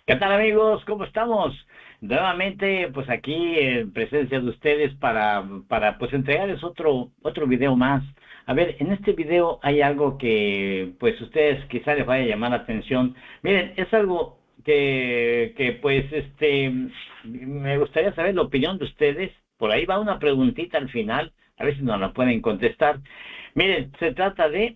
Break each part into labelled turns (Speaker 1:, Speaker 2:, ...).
Speaker 1: ¿Qué tal amigos? ¿Cómo estamos? Nuevamente, pues aquí en presencia de ustedes para pues entregarles otro video más. A ver, en este video hay algo que pues ustedes quizá les vaya a llamar la atención. Miren, es algo que pues me gustaría saber la opinión de ustedes. Por ahí va una preguntita al final, a ver si nos la pueden contestar. Miren, se trata de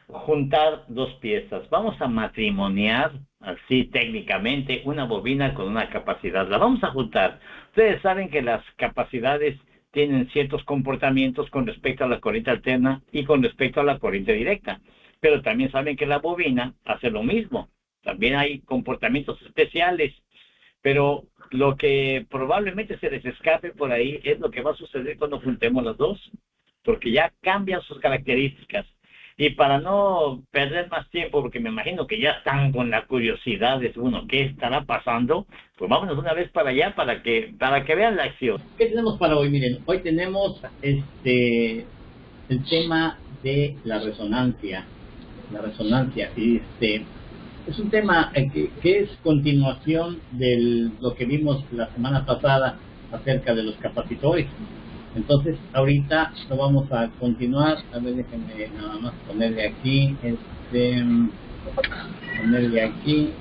Speaker 1: juntar dos piezas. Vamos a matrimoniar, así técnicamente, una bobina con una capacidad. La vamos a juntar. Ustedes saben que las capacidades tienen ciertos comportamientos con respecto a la corriente alterna y con respecto a la corriente directa. Pero también saben que la bobina hace lo mismo. También hay comportamientos especiales. Pero lo que probablemente se les escape por ahí es lo que va a suceder cuando juntemos las dos, porque ya cambian sus características. Y para no perder más tiempo, porque me imagino que ya están con la curiosidad de uno, ¿qué estará pasando? Pues vámonos una vez para allá para que vean la acción.
Speaker 2: ¿Qué tenemos para hoy? Miren, hoy tenemos el tema de la resonancia. La resonancia, es un tema que es continuación de lo que vimos la semana pasada acerca de los capacitores. Entonces, ahorita lo vamos a continuar. A ver, déjenme nada más ponerle aquí, ponerle aquí.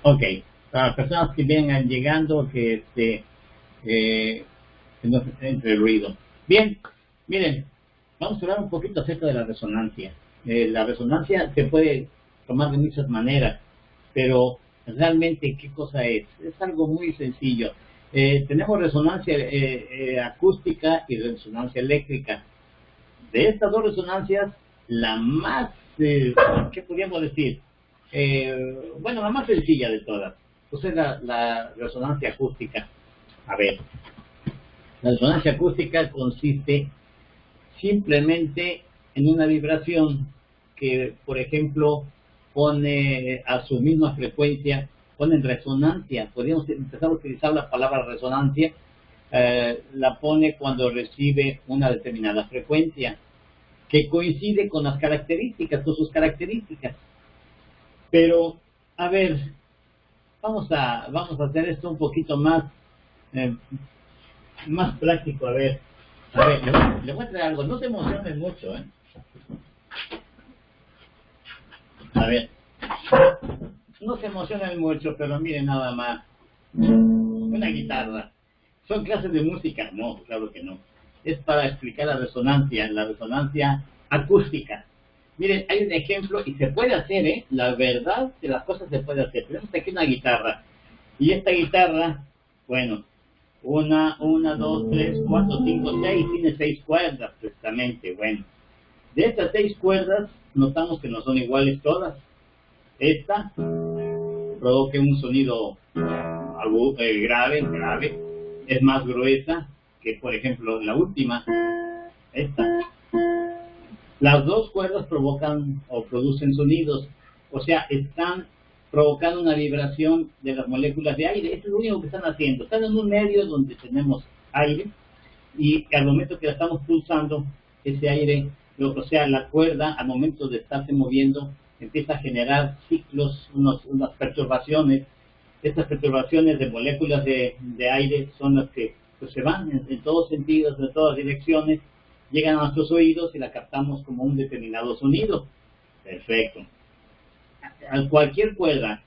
Speaker 2: Ok, para las personas que vengan llegando, que no se entre el ruido. Bien, miren, vamos a hablar un poquito acerca de la resonancia. La resonancia se puede tomar de muchas maneras, pero realmente, ¿qué cosa es? Es algo muy sencillo. Tenemos resonancia acústica y resonancia eléctrica. De estas dos resonancias, la más, ¿qué podríamos decir? Bueno, la más sencilla de todas, pues es la resonancia acústica. A ver, la resonancia acústica consiste simplemente en una vibración que, por ejemplo, pone a su misma frecuencia, pone en resonancia. Podríamos empezar a utilizar la palabra resonancia, la pone cuando recibe una determinada frecuencia que coincide con las características, con sus características. Pero, a ver, vamos a hacer esto un poquito más más práctico. A ver, le voy a traer algo. No se emocionen mucho, A ver, no se emocionen mucho, pero miren nada más. Una guitarra. ¿Son clases de música? No, claro que no. Es para explicar la resonancia acústica. Miren, hay un ejemplo y se puede hacer, La verdad de las cosas se puede hacer. Tenemos aquí una guitarra. Y esta guitarra, bueno, una, dos, tres, cuatro, cinco, seis, tiene 6 cuerdas precisamente. Bueno, de estas 6 cuerdas, notamos que no son iguales todas. Esta provoca un sonido grave, es más gruesa que, por ejemplo, la última, esta. Las dos cuerdas provocan o producen sonidos, o sea, están provocando una vibración de las moléculas de aire. Eso es lo único que están haciendo. Están en un medio donde tenemos aire y al momento que la estamos pulsando, ese aire, o sea, la cuerda, al momento de estarse moviendo, empieza a generar ciclos, unas perturbaciones. Estas perturbaciones de moléculas de aire son las que pues, se van en todos sentidos, en todas direcciones, llegan a nuestros oídos y la captamos como un determinado sonido. Perfecto. A cualquier cuerda,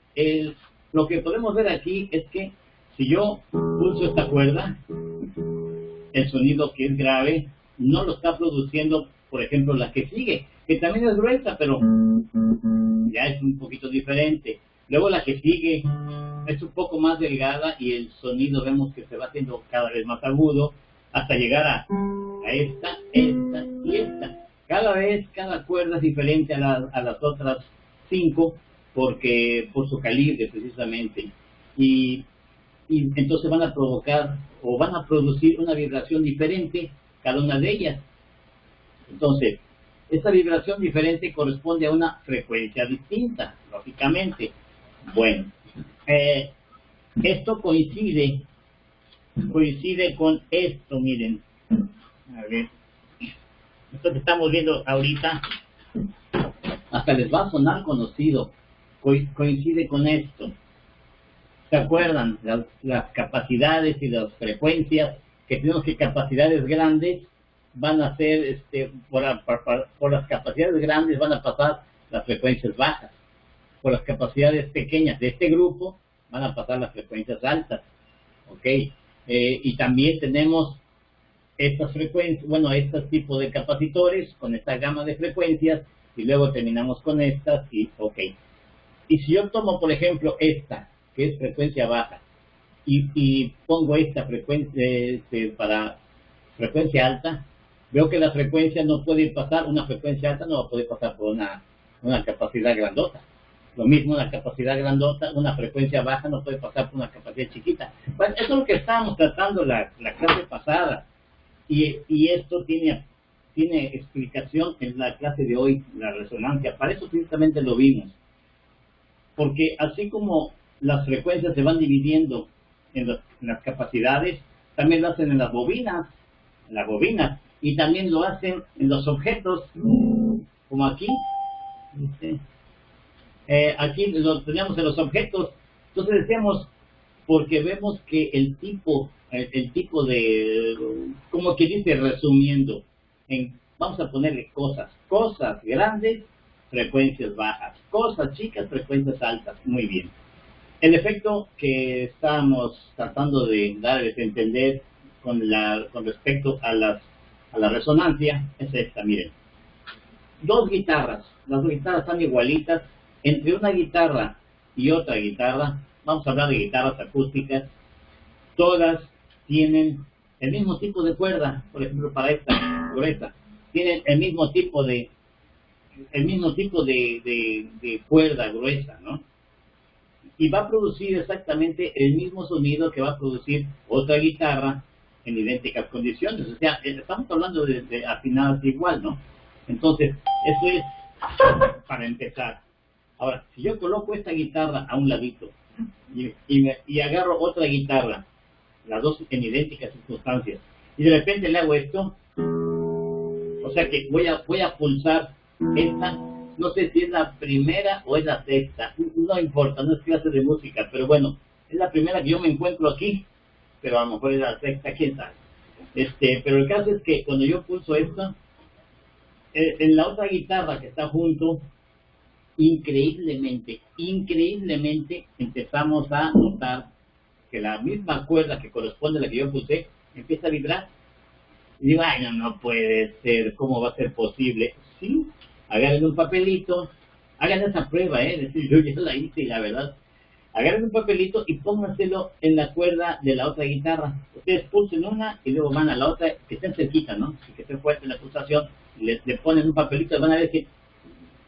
Speaker 2: lo que podemos ver aquí es que si yo pulso esta cuerda, el sonido que es grave no lo está produciendo, por ejemplo, la que sigue, que también es gruesa, pero ya es un poquito diferente. Luego la que sigue es un poco más delgada y el sonido vemos que se va haciendo cada vez más agudo hasta llegar a esta y esta. Cada cuerda es diferente a las otras 5 porque por su calibre precisamente. Y entonces van a provocar o van a producir una vibración diferente cada una de ellas. Entonces, esta vibración diferente corresponde a una frecuencia distinta, lógicamente. Bueno, esto coincide con esto, miren. A ver, esto que estamos viendo ahorita, hasta les va a sonar conocido. coincide con esto. ¿Se acuerdan? Las capacidades y las frecuencias, que tenemos que capacidades grandes van a ser, por las capacidades grandes van a pasar las frecuencias bajas. Por las capacidades pequeñas de este grupo van a pasar las frecuencias altas. ¿Ok? Y también tenemos estas frecuencias, bueno, estos tipos de capacitores con esta gama de frecuencias, y luego terminamos con estas, y ok. Y si yo tomo, por ejemplo, esta, que es frecuencia baja, y pongo esta frecuencia para frecuencia alta, veo que la frecuencia no puede pasar, una frecuencia alta no va a poder pasar por una capacidad grandota. Lo mismo una capacidad grandota, una frecuencia baja no puede pasar por una capacidad chiquita. Bueno, eso es lo que estábamos tratando la clase pasada. Y esto tiene explicación en la clase de hoy, la resonancia. Para eso precisamente lo vimos. Porque así como las frecuencias se van dividiendo en las capacidades, también lo hacen en las bobinas, y también lo hacen en los objetos, como aquí. Aquí lo tenemos en los objetos. Entonces decíamos, porque vemos que el tipo de, como que dice, resumiendo, vamos a ponerle cosas grandes, frecuencias bajas, cosas chicas, frecuencias altas. Muy bien. El efecto que estamos tratando de darles a entender con respecto a la resonancia es esta, miren. Dos guitarras, las dos guitarras están igualitas. Entre una guitarra y otra guitarra, vamos a hablar de guitarras acústicas, todas tienen el mismo tipo de cuerda. Por ejemplo, para esta, tienen el mismo tipo de cuerda gruesa, ¿no? Y va a producir exactamente el mismo sonido que va a producir otra guitarra en idénticas condiciones. O sea, estamos hablando de afinadas igual, ¿no? Entonces, eso es para empezar. Ahora, si yo coloco esta guitarra a un ladito y agarro otra guitarra, las dos en idénticas circunstancias, y de repente le hago esto, o sea que voy a pulsar esta, no sé si es la primera o es la sexta, no importa, no es clase de música, pero bueno, es la primera que yo me encuentro aquí, pero a lo mejor es la sexta, quién sabe. Pero el caso es que cuando yo pulso esto, en la otra guitarra que está junto, increíblemente empezamos a notar que la misma cuerda que corresponde a la que yo puse empieza a vibrar. Y digo, ay, no puede ser, ¿cómo va a ser posible? Sí, agarren un papelito, hagan esa prueba, decir, yo ya la hice y la verdad, agarren un papelito y pónganselo en la cuerda de la otra guitarra. Ustedes pulsen una y luego van a la otra, que estén cerquita, ¿no? Y que esté fuerte en la pulsación, le ponen un papelito y van a ver que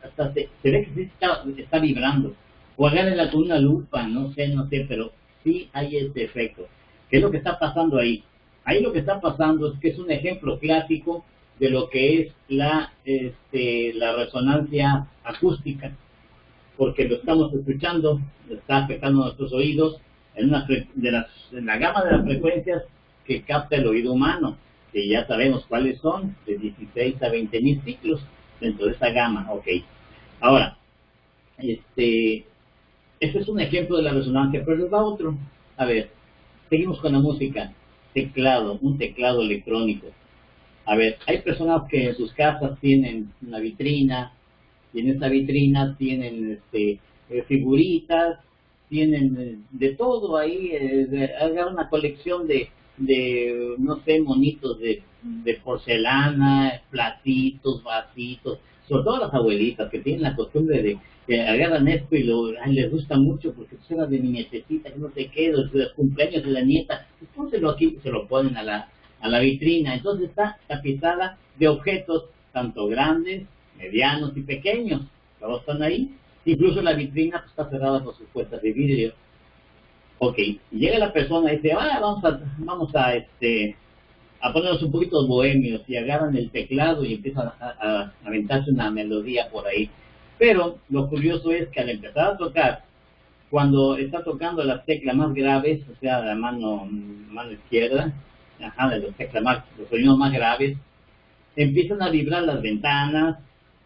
Speaker 2: hasta se ve que sí está vibrando. O agárrenla con una lupa, no sé, pero sí hay este efecto. ¿Qué es lo que está pasando ahí? Ahí lo que está pasando es que es un ejemplo clásico de lo que es la resonancia acústica, porque lo estamos escuchando, está afectando a nuestros oídos en la gama de las frecuencias que capta el oído humano, que ya sabemos cuáles son, de 16 a 20.000 ciclos dentro de esa gama. Ok. Ahora, este es un ejemplo de la resonancia, pero les va otro. A ver, seguimos con la música. Un teclado electrónico. A ver, hay personas que en sus casas tienen una vitrina, y en esa vitrina tienen figuritas, tienen de todo ahí, hagan una colección de no sé, monitos de porcelana, platitos, vasitos, sobre todo las abuelitas que tienen la costumbre de que agarran esto y les gusta mucho porque era de mi nietecita, que no sé qué, de los cumpleaños de la nieta, pues pónselo aquí y se lo ponen a la vitrina. Entonces está tapizada de objetos tanto grandes, medianos y pequeños, todos están ahí. Incluso la vitrina pues, está cerrada por sus puertas de vidrio. Ok, llega la persona y dice, vamos a ponernos un poquito bohemios, y agarran el teclado y empiezan a aventarse una melodía por ahí. Pero lo curioso es que al empezar a tocar, cuando está tocando las teclas más graves, o sea, la mano izquierda, de los sonidos más graves, empiezan a vibrar las ventanas,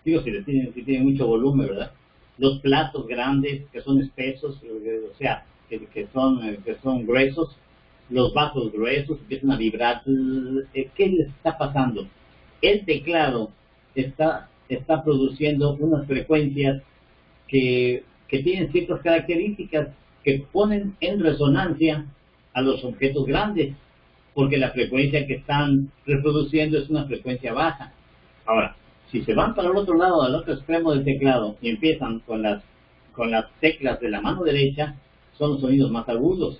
Speaker 2: digo, si tienen mucho volumen, ¿verdad? los platos grandes que son espesos, o sea, que son gruesos, los bajos gruesos empiezan a vibrar. ¿Qué les está pasando? El teclado está produciendo unas frecuencias que tienen ciertas características que ponen en resonancia a los objetos grandes, porque la frecuencia que están reproduciendo es una frecuencia baja. Ahora, si se van para el otro lado, al otro extremo del teclado, y empiezan con las teclas de la mano derecha, son los sonidos más agudos.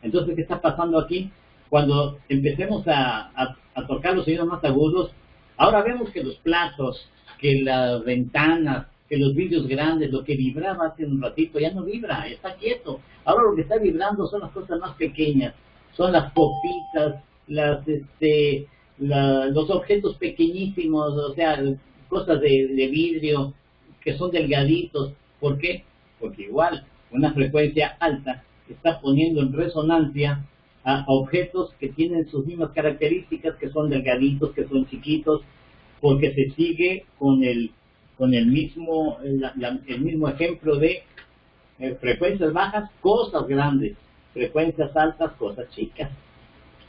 Speaker 2: Entonces, ¿qué está pasando aquí? Cuando empecemos a tocar los sonidos más agudos, ahora vemos que los platos, que las ventanas, que los vidrios grandes, lo que vibraba hace un ratito, ya no vibra, está quieto. Ahora lo que está vibrando son las cosas más pequeñas, son las copitas, los objetos pequeñísimos, o sea, cosas de vidrio que son delgaditos. ¿Por qué? Porque igual una frecuencia alta está poniendo en resonancia a objetos que tienen sus mismas características, que son delgaditos, que son chiquitos, porque se sigue con el mismo ejemplo de frecuencias bajas, cosas grandes, frecuencias altas, cosas chicas.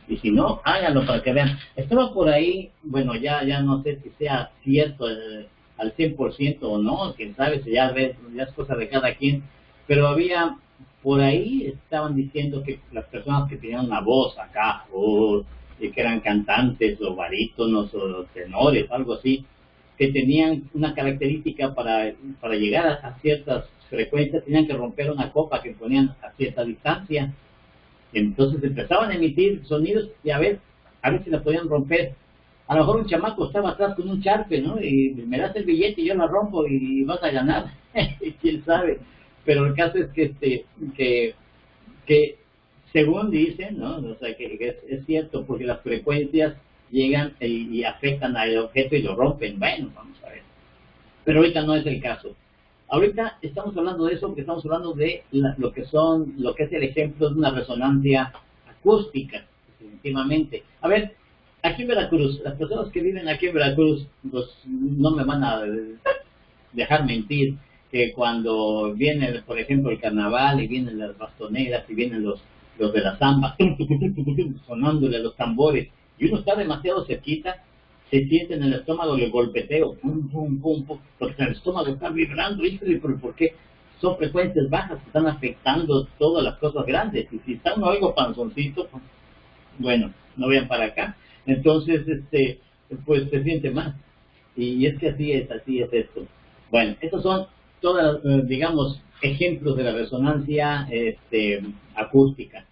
Speaker 2: Y si no, háganlo para que vean. Estaba por ahí, bueno, ya no sé si sea cierto al 100% o no, quién sabe, si ya es cosa de cada quien, pero había por ahí, estaban diciendo que las personas que tenían una voz acá, y que eran cantantes o barítonos o tenores, algo así, que tenían una característica para llegar a ciertas frecuencias, tenían que romper una copa que ponían a cierta distancia. Entonces empezaban a emitir sonidos y a ver si la podían romper. A lo mejor un chamaco estaba atrás con un charpe, ¿no? Y me das el billete y yo la rompo y vas a ganar. ¿Quién sabe? Pero el caso es que según dicen, ¿no? O sea, que es cierto, porque las frecuencias llegan y afectan al objeto y lo rompen. Bueno, vamos a ver. Pero ahorita no es el caso. Ahorita estamos hablando de eso porque estamos hablando de lo que es el ejemplo de una resonancia acústica, definitivamente. A ver, aquí en Veracruz, las personas que viven aquí en Veracruz, pues no me van a dejar mentir que cuando viene, por ejemplo, el carnaval y vienen las bastoneras y vienen los de la samba, sonándole a los tambores, y uno está demasiado cerquita, se siente en el estómago el golpeteo, pum, pum, pum, pum, porque el estómago está vibrando, híjole, pero ¿por qué? Son frecuencias bajas que están afectando todas las cosas grandes, y si está uno algo panzoncito, pues, bueno, no vayan para acá, entonces, pues se siente más, y es que así es esto. Bueno, estos son todas, digamos, ejemplos de la resonancia acústica.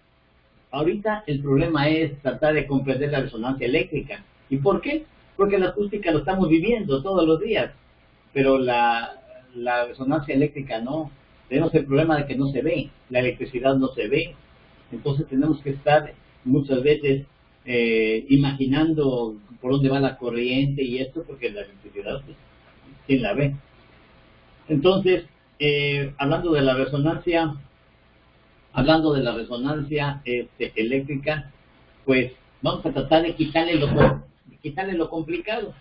Speaker 2: Ahorita el problema es tratar de comprender la resonancia eléctrica. ¿Y por qué? Porque la acústica lo estamos viviendo todos los días, pero la resonancia eléctrica no. Tenemos el problema de que no se ve, la electricidad no se ve, entonces tenemos que estar muchas veces imaginando por dónde va la corriente y esto, porque la electricidad, pues, ¿quién la ve? Entonces, hablando de la resonancia eléctrica, pues vamos a tratar de quitarle lo complicado.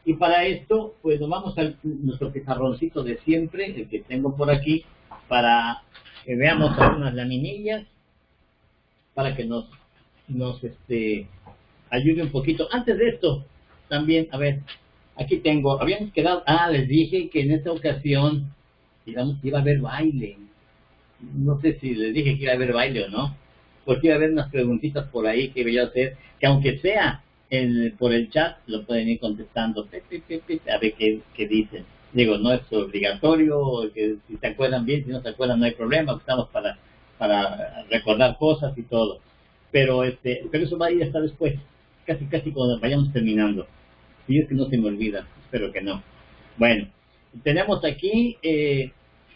Speaker 2: Y para esto, pues nos vamos a nuestro pizarroncito de siempre, el que tengo por aquí, para que veamos algunas laminillas, para que nos ayude un poquito. Antes de esto, también, a ver, aquí tengo, habíamos quedado, les dije que en esta ocasión iba a haber baile. No sé si les dije que iba a haber baile o no, porque iba a haber unas preguntitas por ahí que voy a hacer, que aunque sea por el chat, lo pueden ir contestando, a ver qué dicen. Digo, no es obligatorio, que si se acuerdan bien, si no se acuerdan no hay problema, estamos para recordar cosas y todo. Pero eso va a ir hasta después, casi cuando vayamos terminando. Si es que no se me olvida, espero que no. Bueno, tenemos aquí,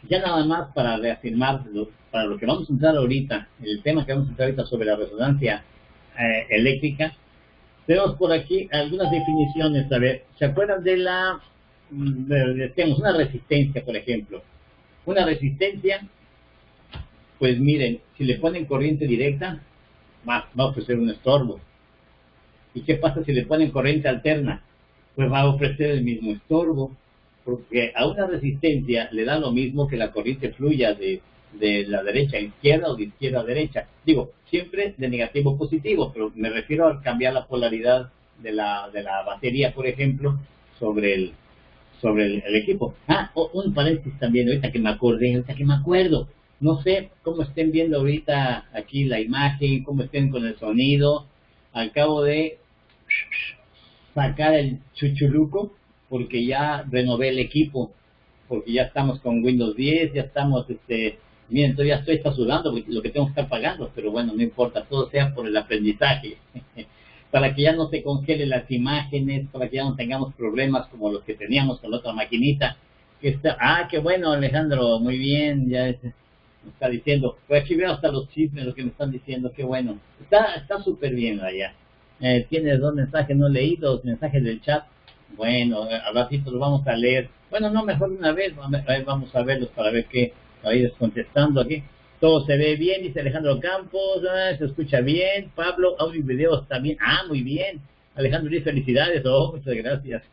Speaker 2: ya nada más para reafirmar, para lo que vamos a entrar ahorita, el tema que vamos a entrar ahorita sobre la resonancia eléctrica, tenemos por aquí algunas definiciones. A ver, ¿se acuerdan tenemos una resistencia, por ejemplo? Una resistencia, pues miren, si le ponen corriente directa, va a ofrecer un estorbo. ¿Y qué pasa si le ponen corriente alterna? Pues va a ofrecer el mismo estorbo. porque a una resistencia le da lo mismo que la corriente fluya de la derecha a izquierda o de izquierda a derecha. Digo, siempre de negativo a positivo, pero me refiero a cambiar la polaridad de la batería, por ejemplo, sobre el equipo. Un paréntesis también, ahorita que me acordé, ahorita que me acuerdo. No sé cómo estén viendo ahorita aquí la imagen, cómo estén con el sonido. Acabo de sacar el chuchuluco porque ya renové el equipo, porque ya estamos con Windows 10, ya estamos, miren, todavía está sudando lo que tengo que estar pagando, pero bueno, no importa, todo sea por el aprendizaje, para que ya no se congelen las imágenes, para que ya no tengamos problemas como los que teníamos con la otra maquinita, que está, qué bueno, Alejandro, muy bien, ya me está diciendo, pues aquí veo hasta los chismes, lo que me están diciendo, qué bueno, está súper bien allá. Tienes 2 mensajes no leídos, mensajes del chat. Bueno, al ratito los vamos a leer. Bueno, no, mejor una vez, vamos a verlos para ver qué, para ir contestando aquí. Todo se ve bien, dice Alejandro Campos, se escucha bien. Pablo, audio y video está bien. Muy bien. Alejandro dice felicidades, muchas gracias.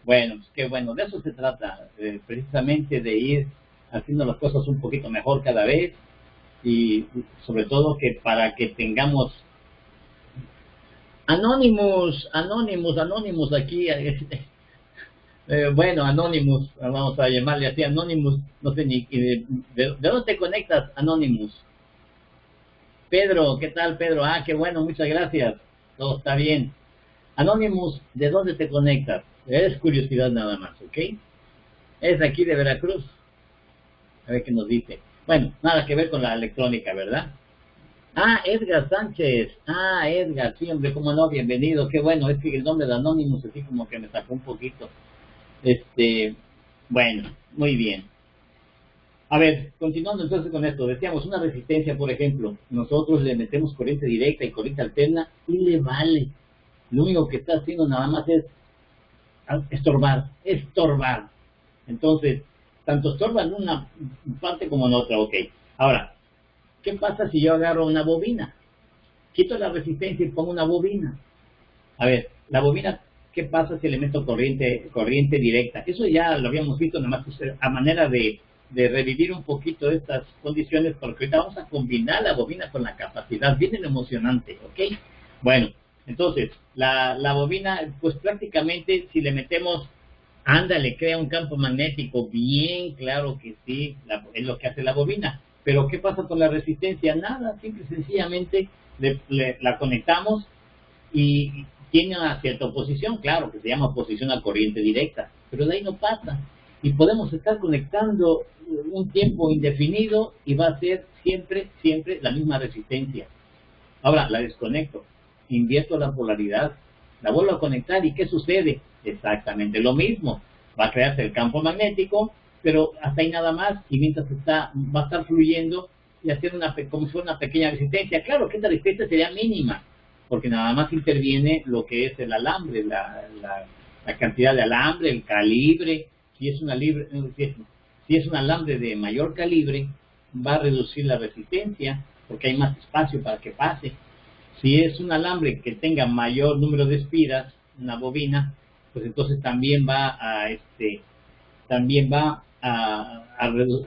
Speaker 2: Bueno, pues qué bueno, de eso se trata, precisamente de ir haciendo las cosas un poquito mejor cada vez y sobre todo que para que tengamos Anonymous, aquí, bueno, Anonymous, vamos a llamarle así, Anonymous, no sé ni, ¿de dónde te conectas, Anonymous? Pedro, ¿qué tal, Pedro? Qué bueno, muchas gracias, todo está bien. Anonymous, ¿de dónde te conectas? Es curiosidad nada más, ¿ok? Es aquí de Veracruz, a ver qué nos dice. Bueno, nada que ver con la electrónica, ¿verdad? Edgar Sánchez. Edgar, sí, hombre, cómo no, bienvenido. Qué bueno, es que el nombre de Anonymous así como que me sacó un poquito. Bueno, muy bien. A ver, continuando entonces con esto, decíamos una resistencia, por ejemplo, nosotros le metemos corriente directa y corriente alterna y le vale. Lo único que está haciendo nada más es estorbar. Entonces, tanto estorba en una parte como en otra, ok. Ahora, ¿qué pasa si yo agarro una bobina? Quito la resistencia y pongo una bobina. A ver, la bobina, ¿qué pasa si le meto corriente directa? Eso ya lo habíamos visto, nada más a manera de revivir un poquito estas condiciones, porque ahorita vamos a combinar la bobina con la capacidad. Viene lo emocionante, ¿ok? Bueno, entonces, la bobina, pues prácticamente si le metemos, crea un campo magnético, bien claro que sí, es lo que hace la bobina. Pero ¿qué pasa con la resistencia? Nada, simple y sencillamente la conectamos y tiene una cierta oposición, claro, que se llama oposición a corriente directa, pero de ahí no pasa. Y podemos estar conectando un tiempo indefinido y va a ser siempre la misma resistencia. Ahora, la desconecto, invierto la polaridad, la vuelvo a conectar y ¿qué sucede? Exactamente lo mismo. Va a crearse el campo magnético, pero hasta ahí nada más, y mientras va a estar fluyendo y hacer como si fuera una pequeña resistencia. Claro que esta resistencia sería mínima, porque nada más interviene lo que es el alambre, la cantidad de alambre, el calibre. Si es un alambre de mayor calibre, va a reducir la resistencia, porque hay más espacio para que pase. Si es un alambre que tenga mayor número de espiras, una bobina, pues entonces también va a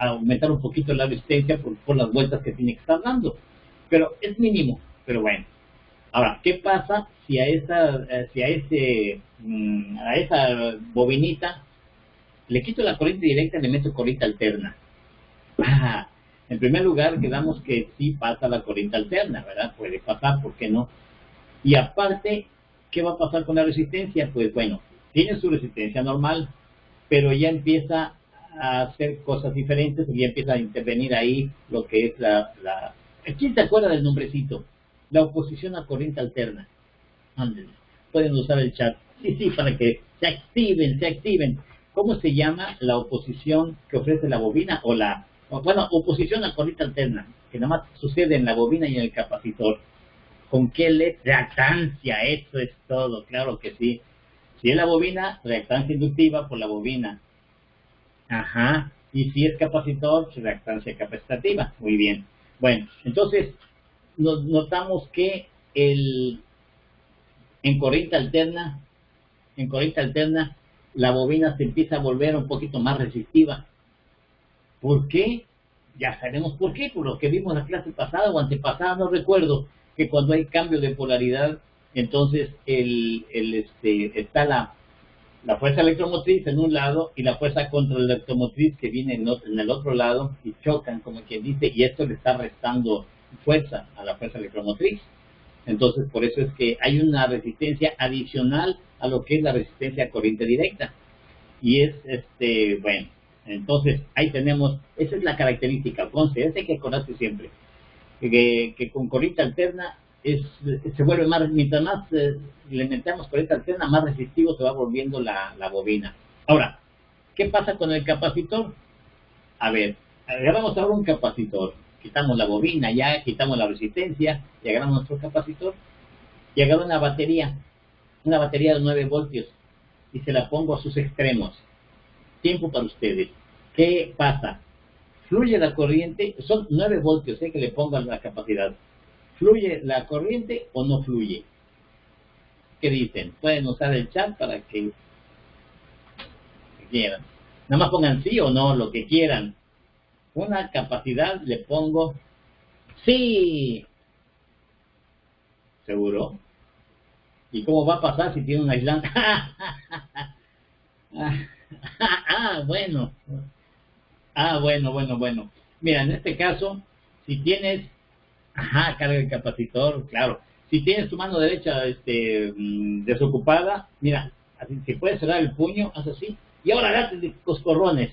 Speaker 2: aumentar un poquito la resistencia por las vueltas que tiene que estar dando. Pero es mínimo, pero bueno. Ahora, ¿qué pasa si a esa bobinita le quito la corriente directa y le meto corriente alterna? En primer lugar, quedamos que sí pasa la corriente alterna, ¿verdad? Puede pasar, ¿por qué no? Y aparte, ¿qué va a pasar con la resistencia? Pues bueno, tiene su resistencia normal, pero ya empieza a hacer cosas diferentes y ya empieza a intervenir ahí lo que es ¿quién se acuerda del nombrecito? La oposición a corriente alterna. Ándenle, pueden usar el chat. Sí, para que se activen. ¿Cómo se llama la oposición que ofrece la bobina oposición a corriente alterna, que nada más sucede en la bobina y en el capacitor? ¿Con qué LED? Reactancia, eso es todo, claro que sí. Si es la bobina, reactancia inductiva por la bobina. Y si es capacitor, reactancia capacitativa. Muy bien. Bueno, entonces notamos que en corriente alterna la bobina se empieza a volver un poquito más resistiva. ¿Por qué? Ya sabemos por qué, por lo que vimos la clase pasada o antepasada, no recuerdo, que cuando hay cambio de polaridad, entonces está la fuerza electromotriz en un lado y la fuerza contra la electromotriz que viene en el otro lado y chocan, como quien dice, y esto le está restando fuerza a la fuerza electromotriz. Entonces, por eso es que hay una resistencia adicional a lo que es la resistencia a corriente directa. Y es, bueno, entonces ahí tenemos, esa es la característica, conste, esa hay que acordarse siempre, que con corriente alterna se vuelve más, mientras más le metamos corriente alterna, más resistivo se va volviendo la bobina. Ahora, ¿qué pasa con el capacitor? A ver, agarramos ahora un capacitor, quitamos la bobina ya, quitamos la resistencia, y agarramos nuestro capacitor, y agarro una batería de 9 voltios, y se la pongo a sus extremos. Tiempo para ustedes. ¿Qué pasa? Fluye la corriente, son 9 voltios que le pongo a la capacidad. ¿Fluye la corriente o no fluye? ¿Qué dicen? Pueden usar el chat para que quieran. Nada más pongan sí o no, lo que quieran. Una capacidad le pongo sí. ¿Seguro? ¿Y cómo va a pasar si tiene un aislante? Bueno. Bueno. Mira, en este caso, si tienes, carga el capacitor, claro. Si tienes tu mano derecha desocupada, mira, así, si puedes cerrar el puño, haz así. Y ahora date de coscorrones.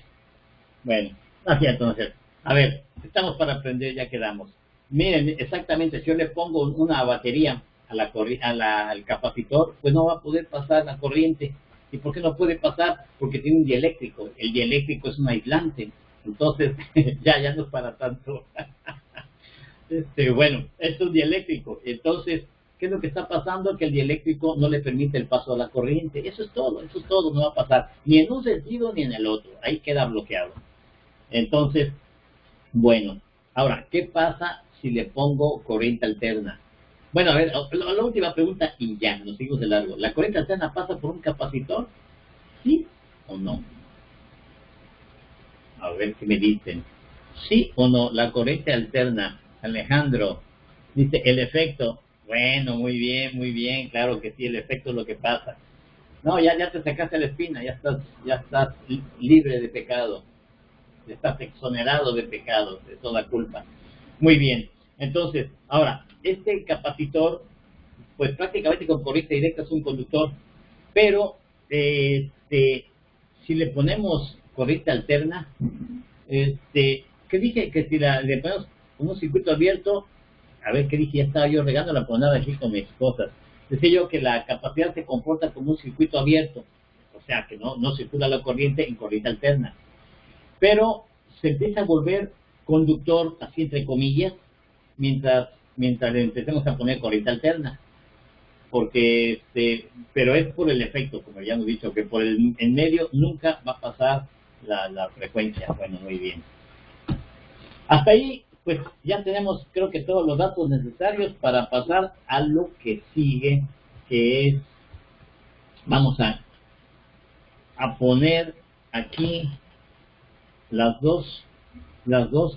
Speaker 2: Bueno, así entonces. A ver, estamos para aprender, ya quedamos. Miren, exactamente, si yo le pongo una batería al capacitor, pues no va a poder pasar la corriente. ¿Y por qué no puede pasar? Porque tiene un dieléctrico. El dieléctrico es un aislante. Entonces, ya no es para tanto. Bueno, esto es dieléctrico. Entonces, ¿qué es lo que está pasando? Que el dieléctrico no le permite el paso a la corriente. Eso es todo, no va a pasar. Ni en un sentido ni en el otro. Ahí queda bloqueado. Entonces, bueno, ahora, ¿qué pasa si le pongo corriente alterna? Bueno, a ver, la última pregunta y ya, nos seguimos de largo. ¿La corriente alterna pasa por un capacitor? ¿Sí o no? A ver qué me dicen. ¿Sí o no? La corriente alterna, Alejandro, dice el efecto. Bueno, muy bien, claro que sí, el efecto es lo que pasa. No, ya te sacaste la espina, ya estás libre de pecado. Estás exonerado de pecado, de toda culpa. Muy bien. Entonces, ahora, este capacitor, pues prácticamente con corriente directa es un conductor, pero si le ponemos corriente alterna, ¿qué dije? Que si le ponemos un circuito abierto, a ver qué dije, ya estaba yo regando la ponada aquí con mis cosas. Decía yo que la capacidad se comporta como un circuito abierto, o sea que no circula la corriente en corriente alterna, pero se empieza a volver conductor, así entre comillas, mientras le empecemos a poner corriente alterna, porque pero es por el efecto, como ya hemos dicho, que por en medio nunca va a pasar la frecuencia. Bueno, muy bien. Hasta ahí, pues ya tenemos, creo que todos los datos necesarios para pasar a lo que sigue, que es, vamos a poner aquí las dos las dos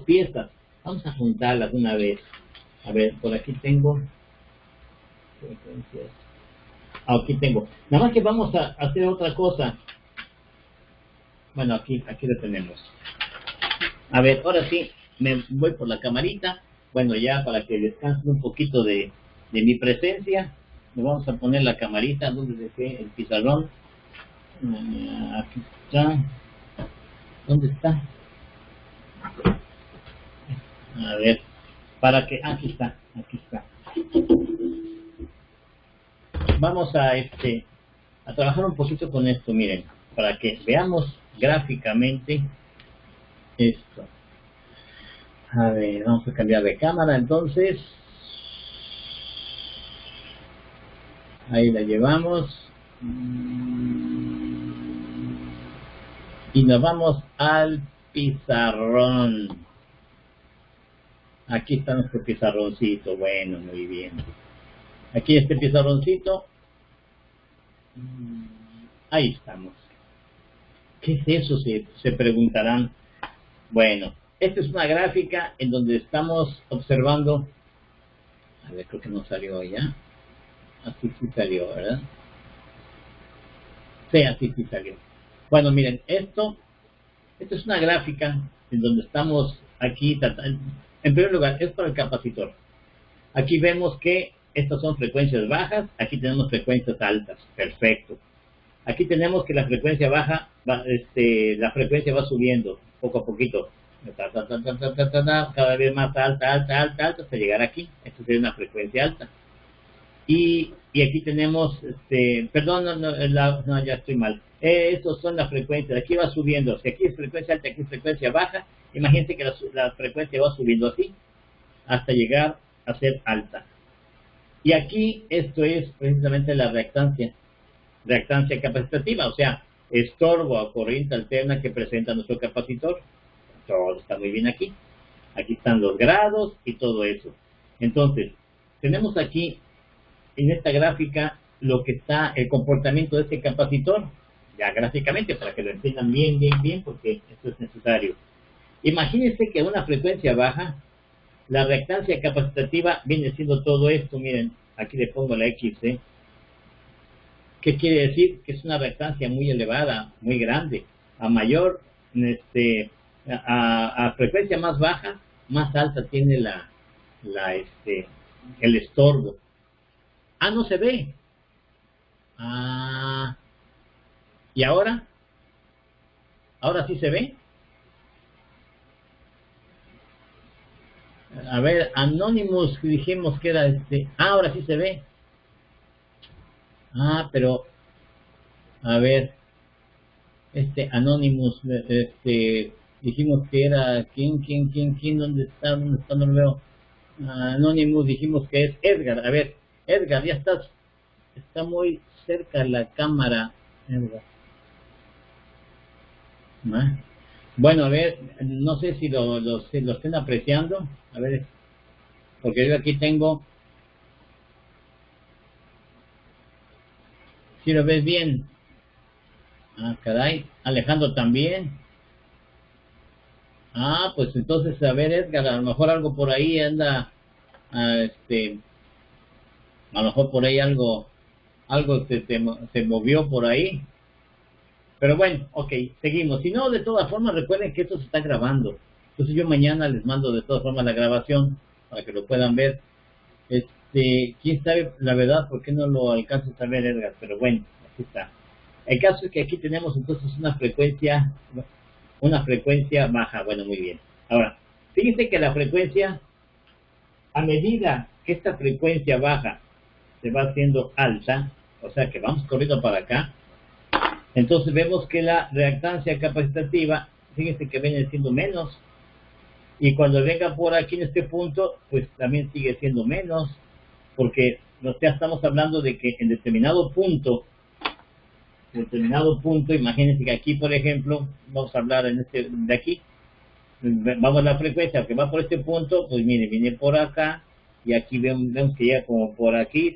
Speaker 2: piezas. Vamos a juntarlas de una vez. A ver, por aquí tengo frecuencias. Aquí tengo. Nada más que vamos a hacer otra cosa. Bueno, aquí lo tenemos. A ver, ahora sí, me voy por la camarita. Bueno, ya para que descansen un poquito de mi presencia, le vamos a poner la camarita donde dejé el pizarrón. Aquí está. ¿Dónde está? A ver, para que... Aquí está. Vamos a trabajar un poquito con esto, miren, para que veamos gráficamente esto. A ver, vamos a cambiar de cámara entonces. Ahí la llevamos. Y nos vamos al pizarrón. Aquí está nuestro pizarroncito. Bueno, muy bien. Aquí este pizarroncito. Ahí estamos. ¿Qué es eso? Se preguntarán. Bueno, esta es una gráfica en donde estamos observando. A ver, creo que no salió ya. Así sí salió, ¿verdad? Sí, así sí salió. Bueno, miren, esto es una gráfica en donde estamos aquí. En primer lugar, es para el capacitor. Aquí vemos que estas son frecuencias bajas, aquí tenemos frecuencias altas. Perfecto. Aquí tenemos que la frecuencia baja, la frecuencia va subiendo poco a poquito. Cada vez más alta, hasta llegar aquí. Esto sería una frecuencia alta. Y aquí tenemos, perdón, no, ya estoy mal. Estos son las frecuencias, aquí va subiendo. Si aquí es frecuencia alta, aquí es frecuencia baja, imagínense que la frecuencia va subiendo así, hasta llegar a ser alta. Y aquí esto es precisamente la reactancia capacitativa, o sea, estorbo a corriente alterna que presenta nuestro capacitor. Todo está muy bien aquí. Aquí están los grados y todo eso. Entonces, tenemos aquí en esta gráfica lo que está el comportamiento de este capacitor, ya gráficamente, para que lo entiendan bien, porque esto es necesario. Imagínense que a una frecuencia baja, la reactancia capacitativa viene siendo todo esto. Miren, aquí le pongo la X, ¿Qué quiere decir? Que es una reactancia muy elevada, muy grande. A mayor, a frecuencia más baja, más alta tiene el estorbo. No se ve. ¿Y ahora? ¿Ahora sí se ve? A ver, Anonymous, dijimos que era ahora sí se ve. Pero, a ver, Anonymous, dijimos que era, ¿quién? ¿Dónde está? No lo veo. Anonymous, dijimos que es Edgar. A ver, Edgar, ya está muy cerca la cámara, Edgar. Bueno, a ver, no sé si lo estén apreciando. A ver, porque yo aquí tengo. Si lo ves bien. Caray. Alejandro también. Pues entonces, a ver, Edgar, a lo mejor algo por ahí anda. A lo mejor por ahí algo se movió por ahí. Pero bueno, ok, seguimos. Si no, de todas formas, recuerden que esto se está grabando. Entonces yo mañana les mando de todas formas la grabación para que lo puedan ver. Quién sabe la verdad por qué no lo alcanzas a ver, Edgar, pero bueno, aquí está. El caso es que aquí tenemos entonces una frecuencia baja. Bueno, muy bien. Ahora, fíjense que la frecuencia, a medida que esta frecuencia baja se va haciendo alta, o sea que vamos corriendo para acá, entonces vemos que la reactancia capacitativa, fíjense que viene siendo menos, y cuando venga por aquí en este punto, pues también sigue siendo menos, porque ya estamos hablando de que en determinado punto, imagínense que aquí, por ejemplo, vamos a hablar de aquí, vamos a la frecuencia que va por este punto, pues mire, viene por acá, y aquí vemos que llega como por aquí,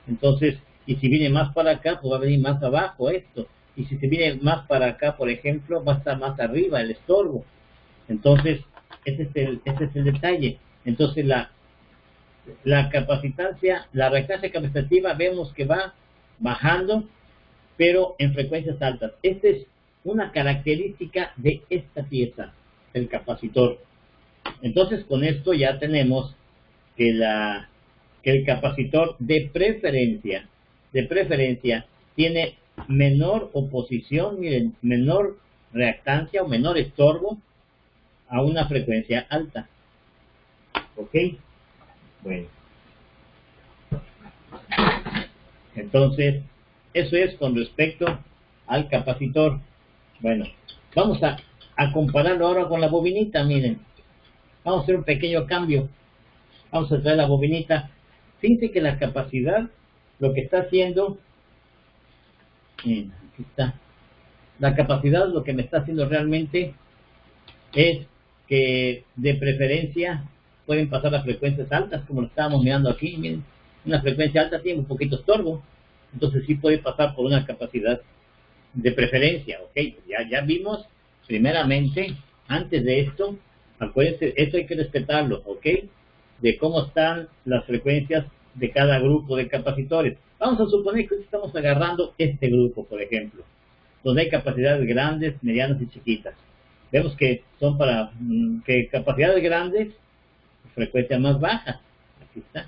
Speaker 2: entonces, y si viene más para acá, pues va a venir más abajo esto, y si se viene más para acá, por ejemplo, va a estar más arriba el estorbo. Entonces, ese es el detalle. Entonces, la capacitancia, la reactancia capacitativa, vemos que va bajando, pero en frecuencias altas. Esta es una característica de esta pieza, el capacitor. Entonces, con esto ya tenemos que el capacitor de preferencia tiene menor oposición, miren, menor reactancia o menor estorbo a una frecuencia alta. ¿Ok? Bueno. Entonces, eso es con respecto al capacitor. Bueno, vamos a compararlo ahora con la bobinita, miren. Vamos a hacer un pequeño cambio. Vamos a traer la bobinita. Fíjense que la capacidad, lo que está haciendo, aquí está. La capacidad lo que me está haciendo realmente es que de preferencia pueden pasar las frecuencias altas, como lo estábamos mirando aquí. Miren, una frecuencia alta tiene un poquito estorbo. entonces sí puede pasar por una capacidad de preferencia, ¿ok? Ya vimos, primeramente, antes de esto, acuérdense, esto hay que respetarlo, ¿ok? De cómo están las frecuencias de cada grupo de capacitores. Vamos a suponer que estamos agarrando este grupo, por ejemplo, donde hay capacidades grandes, medianas y chiquitas. Vemos que son para que capacidades grandes, frecuencia más baja. Aquí está.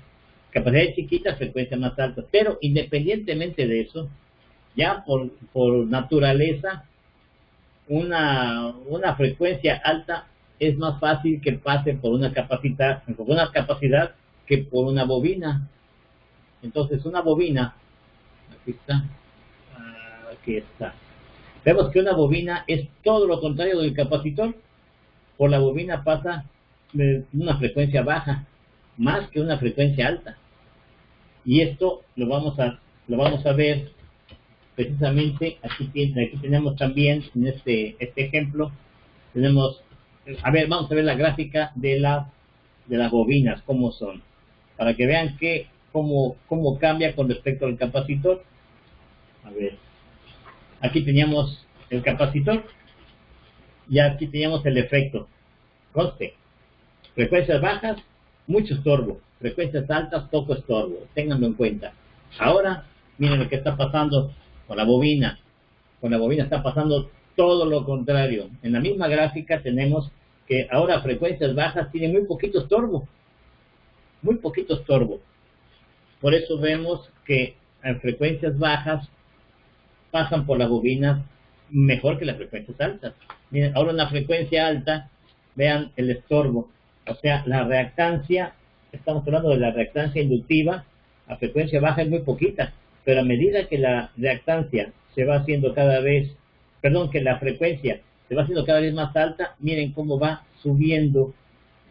Speaker 2: Capacidades chiquitas, frecuencia más alta. Pero independientemente de eso, ya por naturaleza, una frecuencia alta es más fácil que pase por una capacidad que por una bobina. Entonces una bobina, aquí está. Vemos que una bobina es todo lo contrario del capacitor. Por la bobina pasa una frecuencia baja, más que una frecuencia alta. Y esto lo vamos a ver precisamente aquí tenemos también en este ejemplo tenemos, vamos a ver la gráfica de las bobinas, cómo son, para que vean cómo cambia con respecto al capacitor. A ver, aquí teníamos el capacitor y aquí teníamos el efecto. Conste, frecuencias bajas, mucho estorbo, frecuencias altas, poco estorbo, ténganlo en cuenta. Ahora, miren lo que está pasando con la bobina. Con la bobina está pasando todo lo contrario. En la misma gráfica tenemos que ahora frecuencias bajas tienen muy poquito estorbo. Muy poquito estorbo. Por eso vemos que en frecuencias bajas pasan por las bobinas mejor que las frecuencias altas. Miren, ahora en la frecuencia alta, vean el estorbo. O sea, la reactancia, estamos hablando de la reactancia inductiva, a frecuencia baja es muy poquita, pero a medida que la reactancia se va haciendo que la frecuencia se va haciendo cada vez más alta, miren cómo va subiendo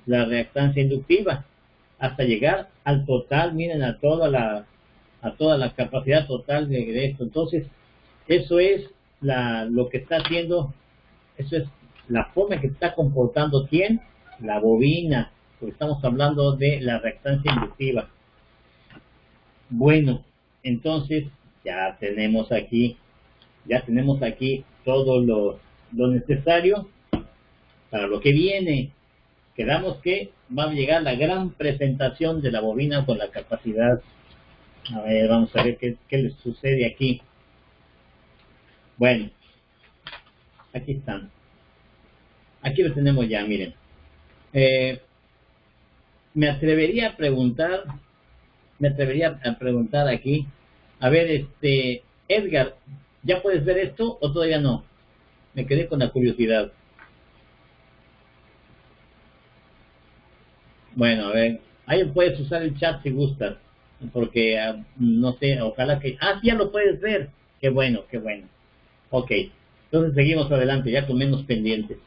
Speaker 2: la reactancia inductiva hasta llegar al total, miren a toda la capacidad total de esto. Entonces, eso es lo que está haciendo, eso es la forma en que está comportando ¿quién? La bobina, porque estamos hablando de la reactancia inductiva. Bueno, entonces ya tenemos aquí todo lo necesario para lo que viene. Quedamos que va a llegar la gran presentación de la bobina con la capacidad. A ver, vamos a ver qué les sucede aquí. Bueno, aquí están. Aquí lo tenemos ya, miren. Me atrevería a preguntar aquí. A ver, Edgar, ¿ya puedes ver esto o todavía no? Me quedé con la curiosidad. Bueno, a ver, ahí puedes usar el chat si gustas, porque no sé, ojalá que... sí, ya lo puedes ver. Qué bueno, qué bueno. Ok, entonces seguimos adelante, ya con menos pendientes.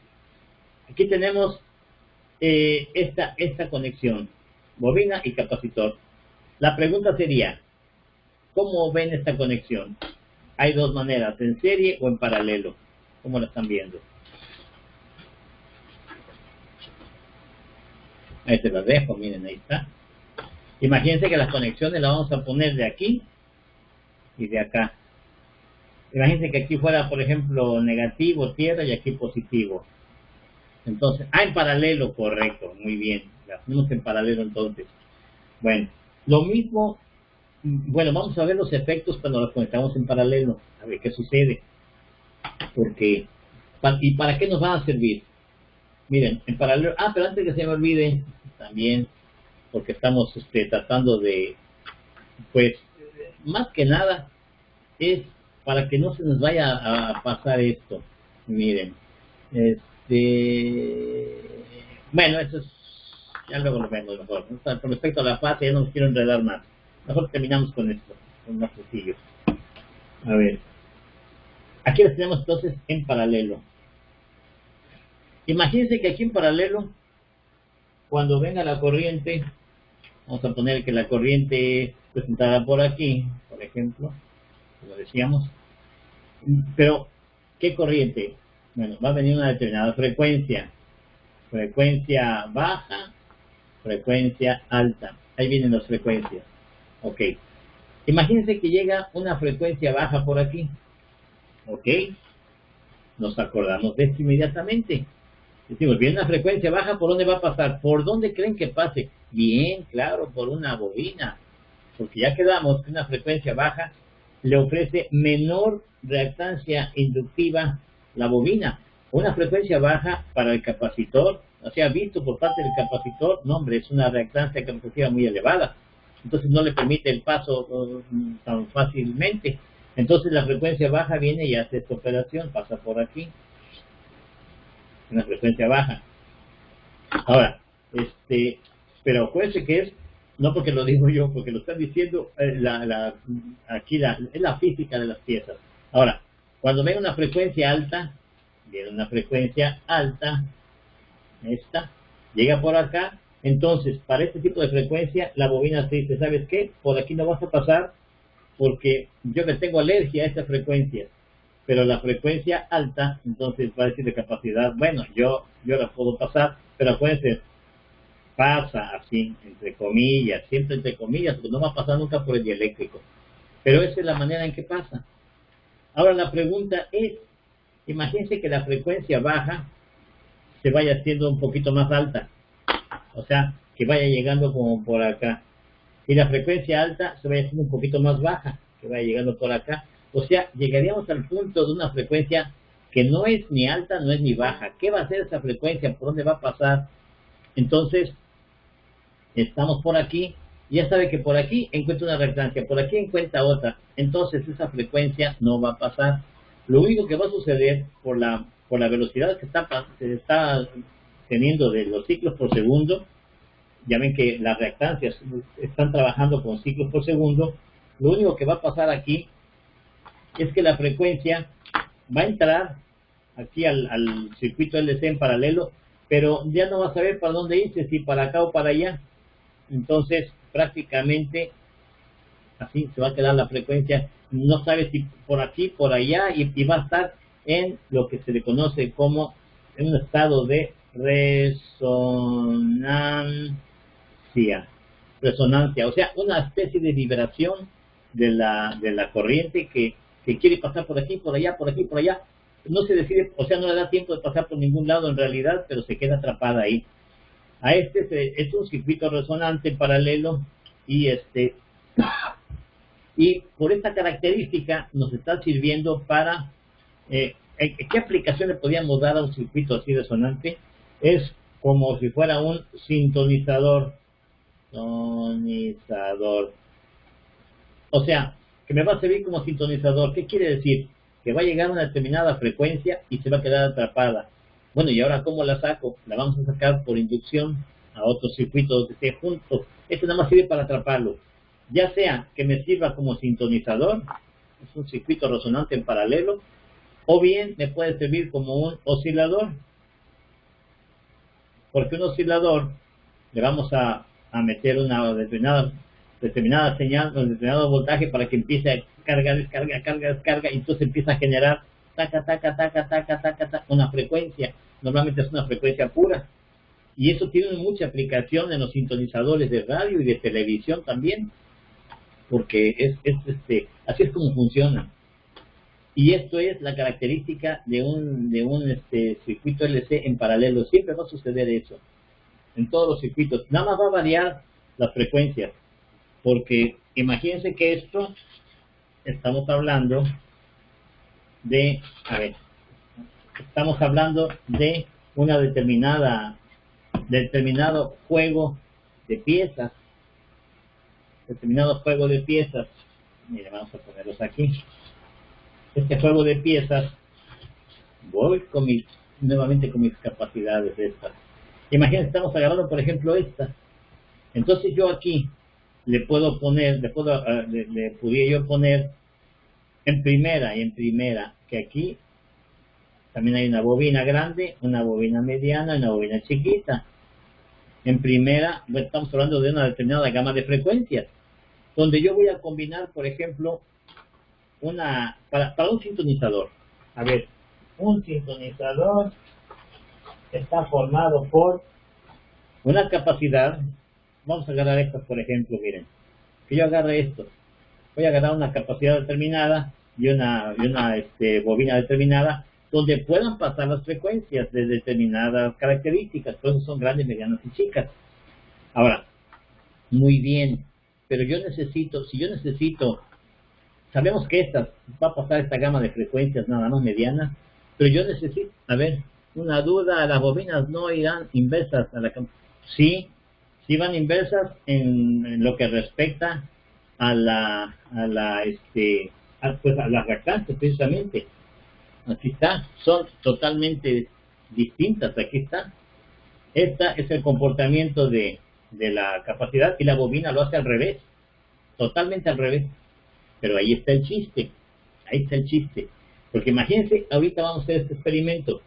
Speaker 2: Aquí tenemos esta conexión, bobina y capacitor. La pregunta sería, ¿cómo ven esta conexión? Hay dos maneras, en serie o en paralelo. ¿Cómo la están viendo? Ahí se las dejo, miren, ahí está. Imagínense que las conexiones las vamos a poner de aquí y de acá. Imagínense que aquí fuera, por ejemplo, negativo, tierra, y aquí positivo. Entonces, en paralelo, correcto, muy bien. Las ponemos en paralelo entonces. Bueno, lo mismo, vamos a ver los efectos cuando los conectamos en paralelo. A ver qué sucede. Porque, ¿y para qué nos van a servir? Miren, en paralelo, pero antes que se me olvide, también, porque estamos tratando de, pues, más que nada, es para que no se nos vaya a pasar esto. Miren, bueno, eso es, ya luego lo vemos mejor. Con respecto a la fase, ya no nos quiero enredar más. Mejor terminamos con esto, con más sencillo. A ver, aquí los tenemos entonces en paralelo. Imagínense que aquí en paralelo, cuando venga la corriente, vamos a poner que la corriente es presentada por aquí, por ejemplo, como decíamos. Pero, ¿qué corriente? Bueno, va a venir una determinada frecuencia. Frecuencia baja, frecuencia alta. Ahí vienen las frecuencias. Ok. Imagínense que llega una frecuencia baja por aquí, ¿ok? Nos acordamos de esto inmediatamente. Decimos, viene una frecuencia baja, ¿por dónde va a pasar? ¿Por dónde creen que pase? Bien, claro, por una bobina, porque ya quedamos que una frecuencia baja le ofrece menor reactancia inductiva la bobina. Una frecuencia baja para el capacitor, o sea, visto por parte del capacitor, no hombre, es una reactancia capacitiva muy elevada. Entonces no le permite el paso tan fácilmente. Entonces la frecuencia baja viene y hace esta operación, pasa por aquí, una frecuencia baja. Ahora, pero acuérdense que es, no porque lo digo yo, porque lo están diciendo aquí es la física de las piezas. Ahora, cuando ven una frecuencia alta, viene una frecuencia alta, esta, llega por acá, entonces para este tipo de frecuencia la bobina te dice, ¿sabes qué? Por aquí no vas a pasar porque yo le tengo alergia a esta frecuencia. Pero la frecuencia alta, entonces va a decir de capacidad, bueno, yo la puedo pasar, pero acuérdense, pasa así, entre comillas, siempre entre comillas, porque no va a pasar nunca por el dieléctrico. Pero esa es la manera en que pasa. Ahora la pregunta es, imagínense que la frecuencia baja se vaya haciendo un poquito más alta, o sea, que vaya llegando como por acá. Y la frecuencia alta se vaya haciendo un poquito más baja, que vaya llegando por acá. O sea, llegaríamos al punto de una frecuencia que no es ni alta, no es ni baja. ¿Qué va a hacer esa frecuencia? ¿Por dónde va a pasar? Entonces, estamos por aquí, y ya sabe que por aquí encuentra una reactancia, por aquí encuentra otra. Entonces, esa frecuencia no va a pasar. Lo único que va a suceder por la velocidad que se está teniendo de los ciclos por segundo, ya ven que las reactancias están trabajando con ciclos por segundo, lo único que va a pasar aquí es que la frecuencia va a entrar aquí al circuito LC en paralelo, pero ya no va a saber para dónde irse, si para acá o para allá. Entonces, prácticamente, así se va a quedar la frecuencia, no sabe si por aquí, por allá, y va a estar en lo que se le conoce como en un estado de resonancia, o sea, una especie de vibración de la corriente que quiere pasar por aquí, por allá, por aquí, por allá. No se decide, o sea, no le da tiempo de pasar por ningún lado en realidad, pero se queda atrapada ahí. A es un circuito resonante paralelo y y por esta característica nos está sirviendo para ¿qué aplicación le podíamos dar a un circuito así resonante? Es como si fuera un sintonizador. O sea, que me va a servir como sintonizador. ¿Qué quiere decir? Que va a llegar a una determinada frecuencia y se va a quedar atrapada. Bueno, ¿y ahora cómo la saco? La vamos a sacar por inducción a otro circuito que esté junto. Esto nada más sirve para atraparlo. Ya sea que me sirva como sintonizador, es un circuito resonante en paralelo, o bien me puede servir como un oscilador. Porque un oscilador le vamos a meter una determinada señal, un determinado voltaje para que empiece a cargar, descarga, y entonces empieza a generar una frecuencia. Normalmente es una frecuencia pura. Y eso tiene mucha aplicación en los sintonizadores de radio y de televisión también, porque así es como funciona. Y esto es la característica de un circuito LC en paralelo. Siempre va a suceder eso en todos los circuitos. Nada más va a variar las frecuencias, porque imagínense que esto estamos hablando de, estamos hablando de una determinado juego de piezas, Mire, vamos a ponerlos aquí. Este juego de piezas, voy nuevamente con mis capacidades de estas. Imagínense, estamos agarrando por ejemplo esta. Entonces yo aquí le podría yo poner en primera, que aquí también hay una bobina grande, una bobina mediana y una bobina chiquita. En primera, estamos hablando de una determinada gama de frecuencias, donde yo voy a combinar, por ejemplo, para un sintonizador. A ver, un sintonizador está formado por una capacidad. Vamos a agarrar estas, por ejemplo, miren, que yo agarre esto. voy a agarrar una capacidad determinada y una bobina determinada, donde puedan pasar las frecuencias de determinadas características. Por eso son grandes, medianas y chicas. Ahora, muy bien, pero si yo necesito, sabemos que va a pasar esta gama de frecuencias nada más medianas, pero yo necesito, a ver, una duda, las bobinas no irán inversas a la sí, sí van inversas en lo que respecta a pues a las reactantes, precisamente. Aquí está, son totalmente distintas, aquí está. Esta es el comportamiento de la capacidad y la bobina lo hace al revés, totalmente al revés. Pero ahí está el chiste, porque imagínense, ahorita vamos a hacer este experimento.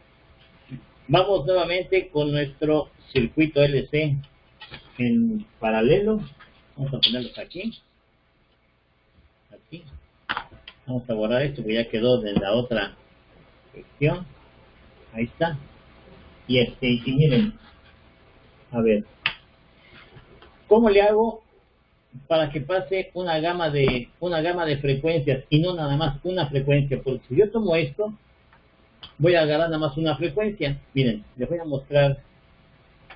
Speaker 2: Vamos nuevamente con nuestro circuito LC en paralelo. Vamos a ponerlos aquí. Vamos a borrar esto que ya quedó de la otra sección. Ahí está. Y miren, a ver, ¿cómo le hago para que pase una gama de frecuencias y no nada más una frecuencia? Porque si yo tomo esto, voy a agarrar nada más una frecuencia. Miren, les voy a mostrar.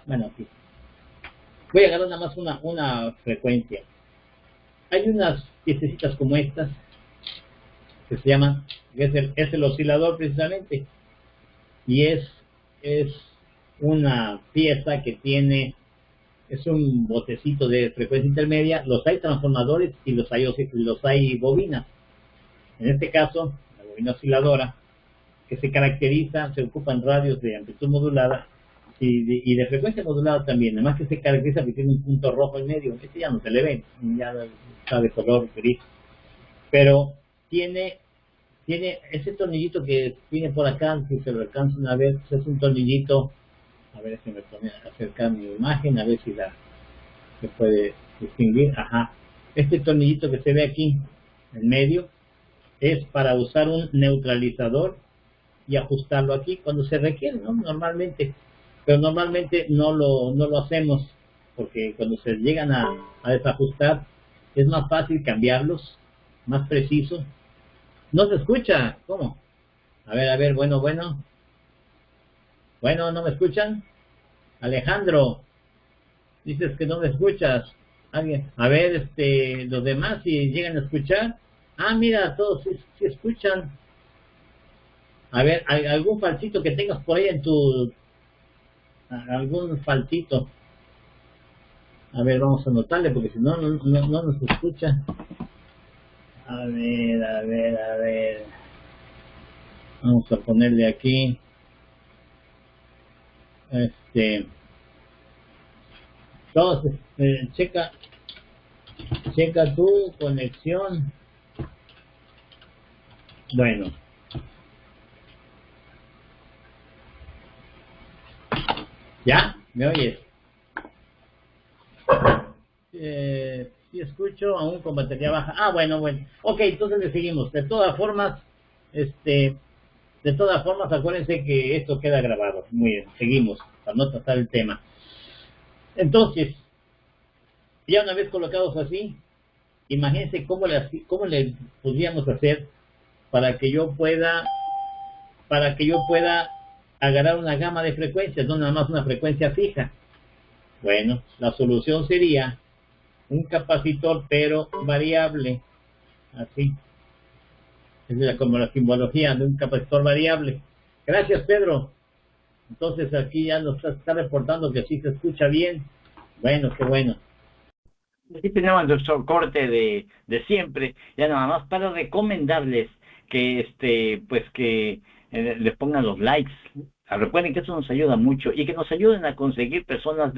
Speaker 2: Bueno, aquí. Voy a agarrar nada más una frecuencia. Hay unas piececitas como estas que se llaman, es el oscilador precisamente, y es una pieza que tiene, es un botecito de frecuencia intermedia. Los hay transformadores y los hay bobinas. En este caso, la bobina osciladora, que se caracteriza, se ocupan radios de amplitud modulada y de frecuencia modulada también, además que se caracteriza porque tiene un punto rojo en medio. Este ya no se le ve, ya está de color gris, pero tiene ese tornillito que tiene por acá, si se lo alcanzan a ver, pues es un tornillito. A ver si me pone a acercar mi imagen, a ver si se puede distinguir. Ajá, este tornillito que se ve aquí en medio es para usar un neutralizador y ajustarlo aquí cuando se requiere, ¿no? Normalmente, pero normalmente no lo hacemos, porque cuando se llegan a desajustar es más fácil cambiarlos, más preciso. No se escucha, ¿cómo? A ver, bueno, ¿no me escuchan? Alejandro, dices que no me escuchas. ¿Alguien? A ver, los demás si llegan a escuchar. Ah, mira, todos sí escuchan. A ver, algún faltito que tengas por ahí algún faltito. A ver, vamos a anotarle porque si no nos escucha. A ver. Vamos a ponerle aquí. Todos, checa tu conexión. Bueno. ¿Ya? ¿Me oyes? Sí escucho, aún con batería baja. Ah, bueno. Ok, entonces le seguimos. De todas formas, acuérdense que esto queda grabado. Muy bien, seguimos, para no tratar el tema. Entonces, ya una vez colocados así, imagínense cómo le podríamos hacer para que yo pueda agarrar una gama de frecuencias, no nada más una frecuencia fija. Bueno, la solución sería un capacitor pero variable, así. Es como la simbología de un capacitor variable. Gracias, Pedro. Entonces aquí ya nos está reportando que sí se escucha bien. Bueno, qué bueno.
Speaker 1: Aquí tenemos nuestro corte de siempre, ya nada más para recomendarles que pues que les pongan los likes. Recuerden que eso nos ayuda mucho y que nos ayuden a conseguir personas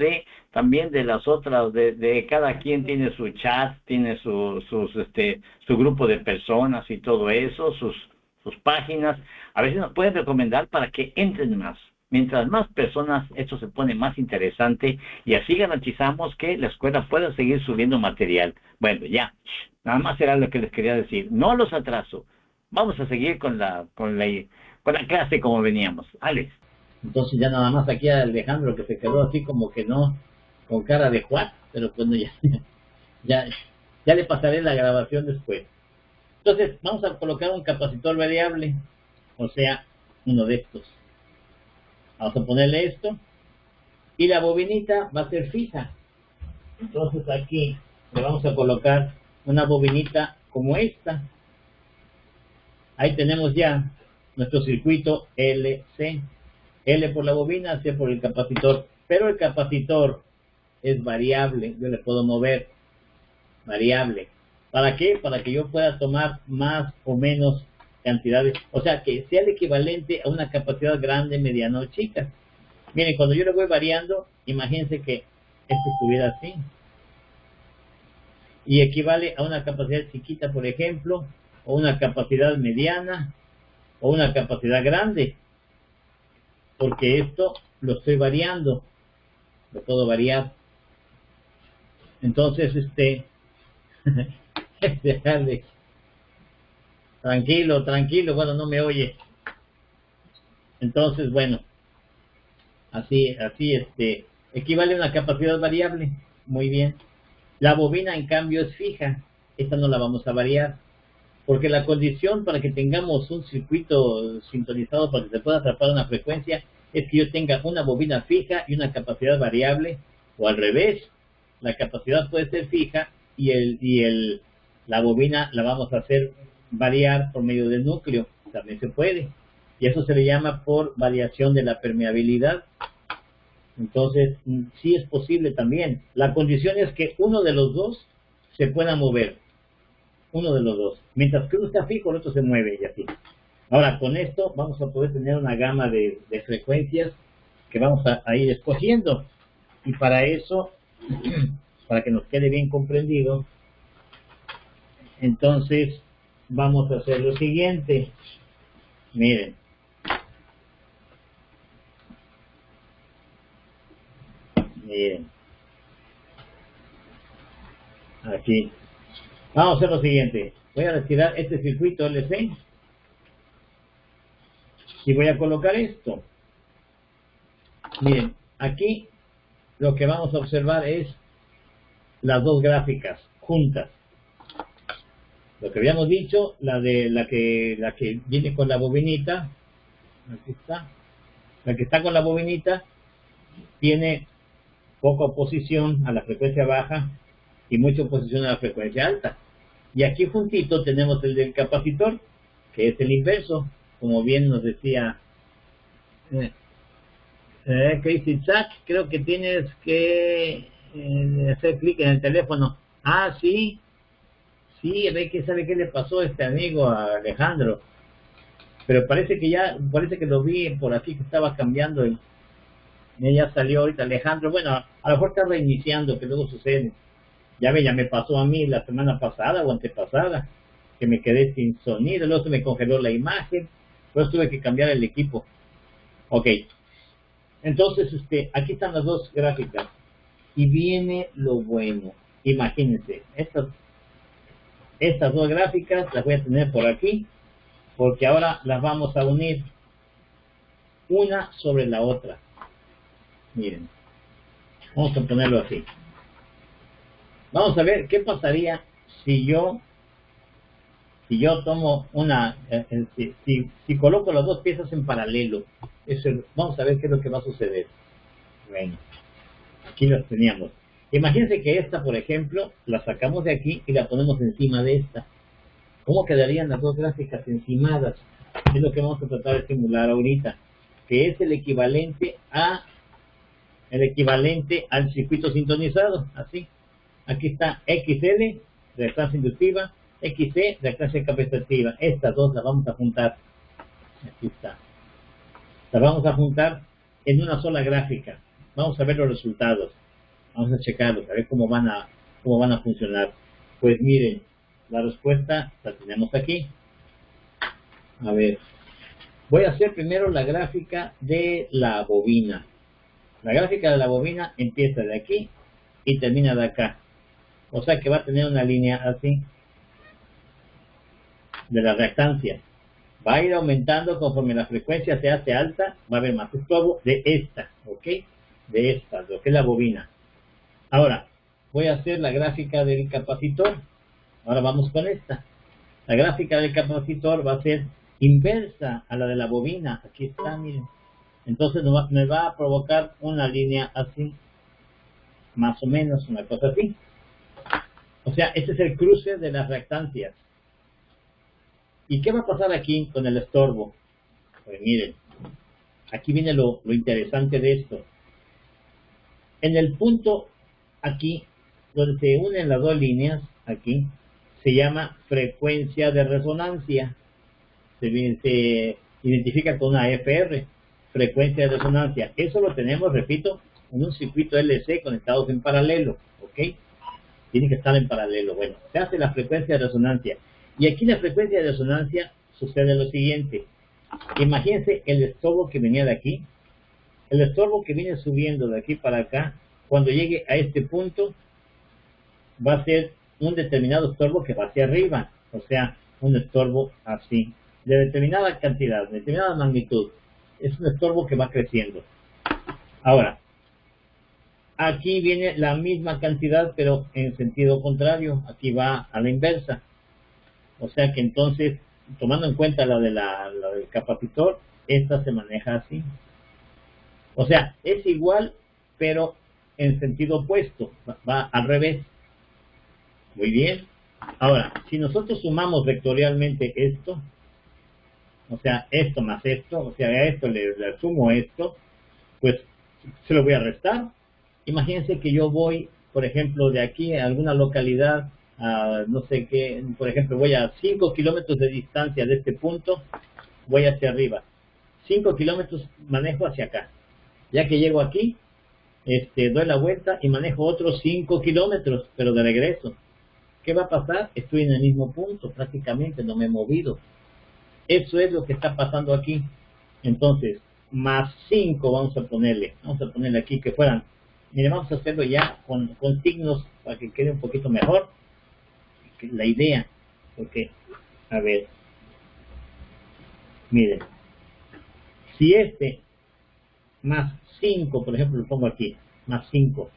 Speaker 1: también de las otras, de cada quien tiene su chat, tiene su grupo de personas y todo eso, sus páginas. A veces nos pueden recomendar para que entren más. Mientras más personas, esto se pone más interesante y así garantizamos que la escuela pueda seguir subiendo material. Bueno, ya, nada más era lo que les quería decir. No los atraso. Vamos a seguir con la clase como veníamos. Alex.
Speaker 2: Entonces ya nada más aquí a Alejandro que se quedó así como que no, con cara de Juan, pero bueno, ya Ya le pasaré la grabación después. Entonces, vamos a colocar un capacitor variable, o sea, uno de estos. Vamos a ponerle esto, y la bobinita va a ser fija. Entonces aquí le vamos a colocar una bobinita como esta. Ahí tenemos ya nuestro circuito LC. L por la bobina, C por el capacitor. Pero el capacitor es variable, yo le puedo mover, variable. ¿Para qué? Para que yo pueda tomar más o menos cantidades, o sea, que sea el equivalente a una capacidad grande, mediana o chica. Miren, cuando yo le voy variando, imagínense que esto estuviera así. Y equivale a una capacidad chiquita, por ejemplo, o una capacidad mediana, o una capacidad grande. Porque esto lo estoy variando, lo puedo variar. Entonces, dejarle, tranquilo, bueno, no me oye. Entonces, bueno, así, equivale a una capacidad variable. Muy bien. La bobina, en cambio, es fija. Esta no la vamos a variar. Porque la condición para que tengamos un circuito sintonizado para que se pueda atrapar una frecuencia es que yo tenga una bobina fija y una capacidad variable, o al revés. La capacidad puede ser fija y la bobina la vamos a hacer variar por medio del núcleo. También se puede. Y eso se le llama por variación de la permeabilidad. Entonces, sí es posible también. La condición es que uno de los dos se pueda mover. Uno de los dos. Mientras que uno está fijo, el otro se mueve y así. Ahora, con esto vamos a poder tener una gama de frecuencias que vamos a ir escogiendo. Y para eso, para que nos quede bien comprendido, entonces vamos a hacer lo siguiente. Miren. Miren. Aquí. Vamos a hacer lo siguiente. Voy a retirar este circuito LC y voy a colocar esto. Miren, aquí lo que vamos a observar es las dos gráficas juntas. Lo que habíamos dicho, la que viene con la bobinita, aquí está. La que está con la bobinita tiene poca oposición a la frecuencia baja y mucha oposición a la frecuencia alta. Y aquí juntito tenemos el del capacitor, que es el inverso, como bien nos decía Crazy Zack. Creo que tienes que hacer clic en el teléfono. Ah, sí, ve que sabe qué le pasó a este amigo, a Alejandro. Pero parece que lo vi por aquí que estaba cambiando y ya salió ahorita Alejandro. Bueno, a lo mejor está reiniciando, que luego sucede. Ya me pasó a mí la semana pasada o antepasada, que me quedé sin sonido, luego se me congeló la imagen, luego tuve que cambiar el equipo. Ok, entonces aquí están las dos gráficas, y viene lo bueno. Imagínense, estas dos gráficas las voy a tener por aquí, porque ahora las vamos a unir una sobre la otra. Miren, vamos a ponerlo así. Vamos a ver qué pasaría si yo tomo si coloco las dos piezas en paralelo. Vamos a ver qué es lo que va a suceder. Bueno, aquí las teníamos. Imagínense que esta, por ejemplo, la sacamos de aquí y la ponemos encima de esta. ¿Cómo quedarían las dos gráficas encimadas? Es lo que vamos a tratar de simular ahorita, que es el equivalente al circuito sintonizado, así. Aquí está XL, reactancia inductiva, XC, reactancia capacitiva. Estas dos las vamos a juntar. Aquí está. Las vamos a juntar en una sola gráfica. Vamos a ver los resultados. Vamos a checarlos, a ver cómo van a funcionar. Pues miren, la respuesta la tenemos aquí. A ver, voy a hacer primero la gráfica de la bobina. La gráfica de la bobina empieza de aquí y termina de acá. O sea que va a tener una línea así de la reactancia. Va a ir aumentando conforme la frecuencia se hace alta, va a haber más estorbo de esta, ¿ok? De lo que es la bobina. Ahora, voy a hacer la gráfica del capacitor. Ahora vamos con esta. La gráfica del capacitor va a ser inversa a la de la bobina. Aquí está, miren. Entonces me va a provocar una línea así, más o menos, una cosa así. O sea, este es el cruce de las reactancias. ¿Y qué va a pasar aquí con el estorbo? Pues miren, aquí viene lo interesante de esto. En el punto aquí, donde se unen las dos líneas, aquí, se llama frecuencia de resonancia. Se identifica con una FR, frecuencia de resonancia. Eso lo tenemos, repito, en un circuito LC conectados en paralelo, ¿ok? Tiene que estar en paralelo. Bueno, se hace la frecuencia de resonancia. Y aquí la frecuencia de resonancia sucede lo siguiente. Imagínense el estorbo que venía de aquí. El estorbo que viene subiendo de aquí para acá, cuando llegue a este punto, va a ser un determinado estorbo que va hacia arriba. O sea, un estorbo así, de determinada cantidad, de determinada magnitud. Es un estorbo que va creciendo. Ahora, aquí viene la misma cantidad, pero en sentido contrario. Aquí va a la inversa. O sea que entonces, tomando en cuenta la del capacitor, esta se maneja así. O sea, es igual, pero en sentido opuesto. Va al revés. Muy bien. Ahora, si nosotros sumamos vectorialmente esto, o sea, esto más esto, o sea, a esto le sumo esto, pues se lo voy a restar. Imagínense que yo voy, por ejemplo, de aquí a alguna localidad, a no sé qué, por ejemplo, voy a 5 kilómetros de distancia de este punto, voy hacia arriba. 5 kilómetros manejo hacia acá. Ya que llego aquí, doy la vuelta y manejo otros 5 kilómetros, pero de regreso. ¿Qué va a pasar? Estoy en el mismo punto, prácticamente, no me he movido. Eso es lo que está pasando aquí. Entonces, más 5 vamos a ponerle aquí que fueran. Mire, vamos a hacerlo ya con signos para que quede un poquito mejor la idea. Porque, a ver, miren, si más 5, por ejemplo, lo pongo aquí, más 5,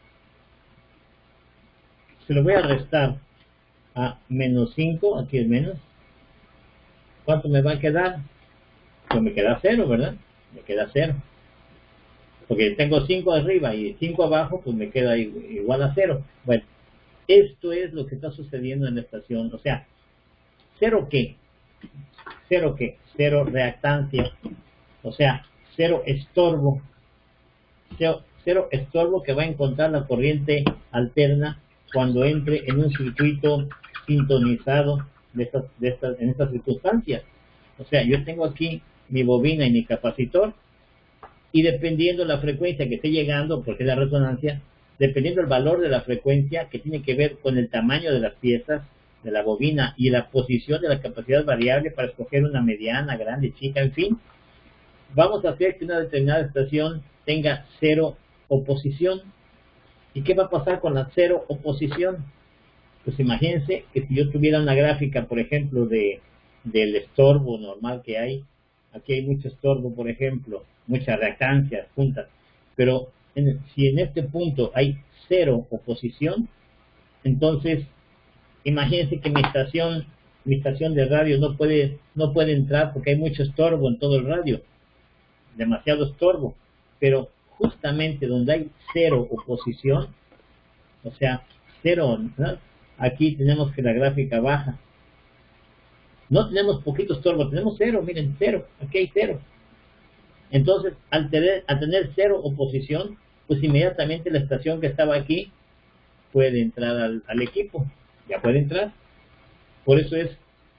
Speaker 2: se lo voy a restar a menos 5, aquí es menos. ¿Cuánto me va a quedar? Pues me queda 0, ¿verdad? Me queda 0. Porque tengo 5 arriba y 5 abajo, pues me queda igual a 0. Bueno, esto es lo que está sucediendo en la estación. O sea, ¿0 qué? ¿0 qué? 0 reactancia. O sea, 0 estorbo. 0 estorbo que va a encontrar la corriente alterna cuando entre en un circuito sintonizado en estas circunstancias. O sea, yo tengo aquí mi bobina y mi capacitor, y dependiendo la frecuencia que esté llegando, porque es la resonancia, dependiendo el valor de la frecuencia, que tiene que ver con el tamaño de las piezas de la bobina y la posición de la capacidad variable para escoger una mediana, grande, chica, en fin, vamos a hacer que una determinada estación tenga 0 oposición. ¿Y qué va a pasar con la 0 oposición? Pues imagínense que si yo tuviera una gráfica, por ejemplo, del estorbo normal que hay, aquí hay mucho estorbo, por ejemplo, muchas reactancias juntas, pero si en este punto hay 0 oposición, entonces imagínense que mi estación de radio no puede entrar porque hay mucho estorbo en todo el radio, demasiado estorbo, pero justamente donde hay 0 oposición, o sea, 0, ¿no? Aquí tenemos que la gráfica baja. No tenemos poquito estorbo, tenemos 0, miren, 0, aquí hay 0. Entonces, al tener 0 oposición, pues inmediatamente la estación que estaba aquí puede entrar al equipo, ya puede entrar. Por eso es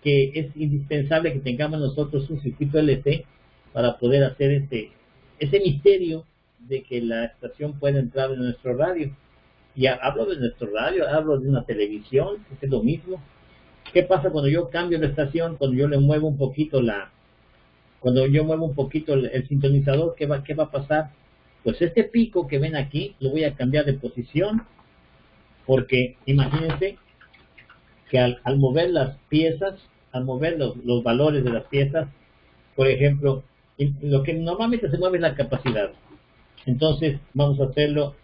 Speaker 2: que es indispensable que tengamos nosotros un circuito LC para poder hacer ese misterio de que la estación pueda entrar en nuestro radio. Y hablo de nuestro radio, hablo de una televisión, que es lo mismo. ¿Qué pasa cuando yo cambio la estación? Cuando yo le muevo un poquito el sintonizador, ¿qué va a pasar? Pues este pico que ven aquí, lo voy a cambiar de posición, porque imagínense que al mover las piezas, al mover los valores de las piezas, por ejemplo, lo que normalmente se mueve es la capacidad. Entonces, vamos a hacerlo.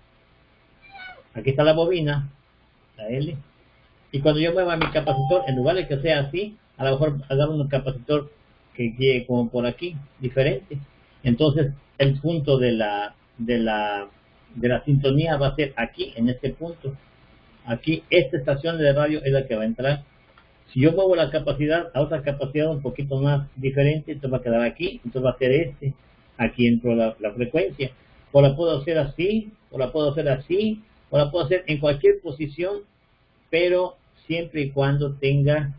Speaker 2: Aquí está la bobina, la L. Y cuando yo mueva mi capacitor, en lugar de que sea así, a lo mejor hagamos un capacitor que llegue como por aquí, diferente. Entonces, el punto de la sintonía va a ser aquí, en este punto. Aquí, esta estación de radio es la que va a entrar. Si yo muevo la capacidad a otra capacidad un poquito más diferente, entonces va a quedar aquí, entonces va a ser este. Aquí entró la frecuencia. O la puedo hacer así, o la puedo hacer así, o la puedo hacer en cualquier posición, pero siempre y cuando tenga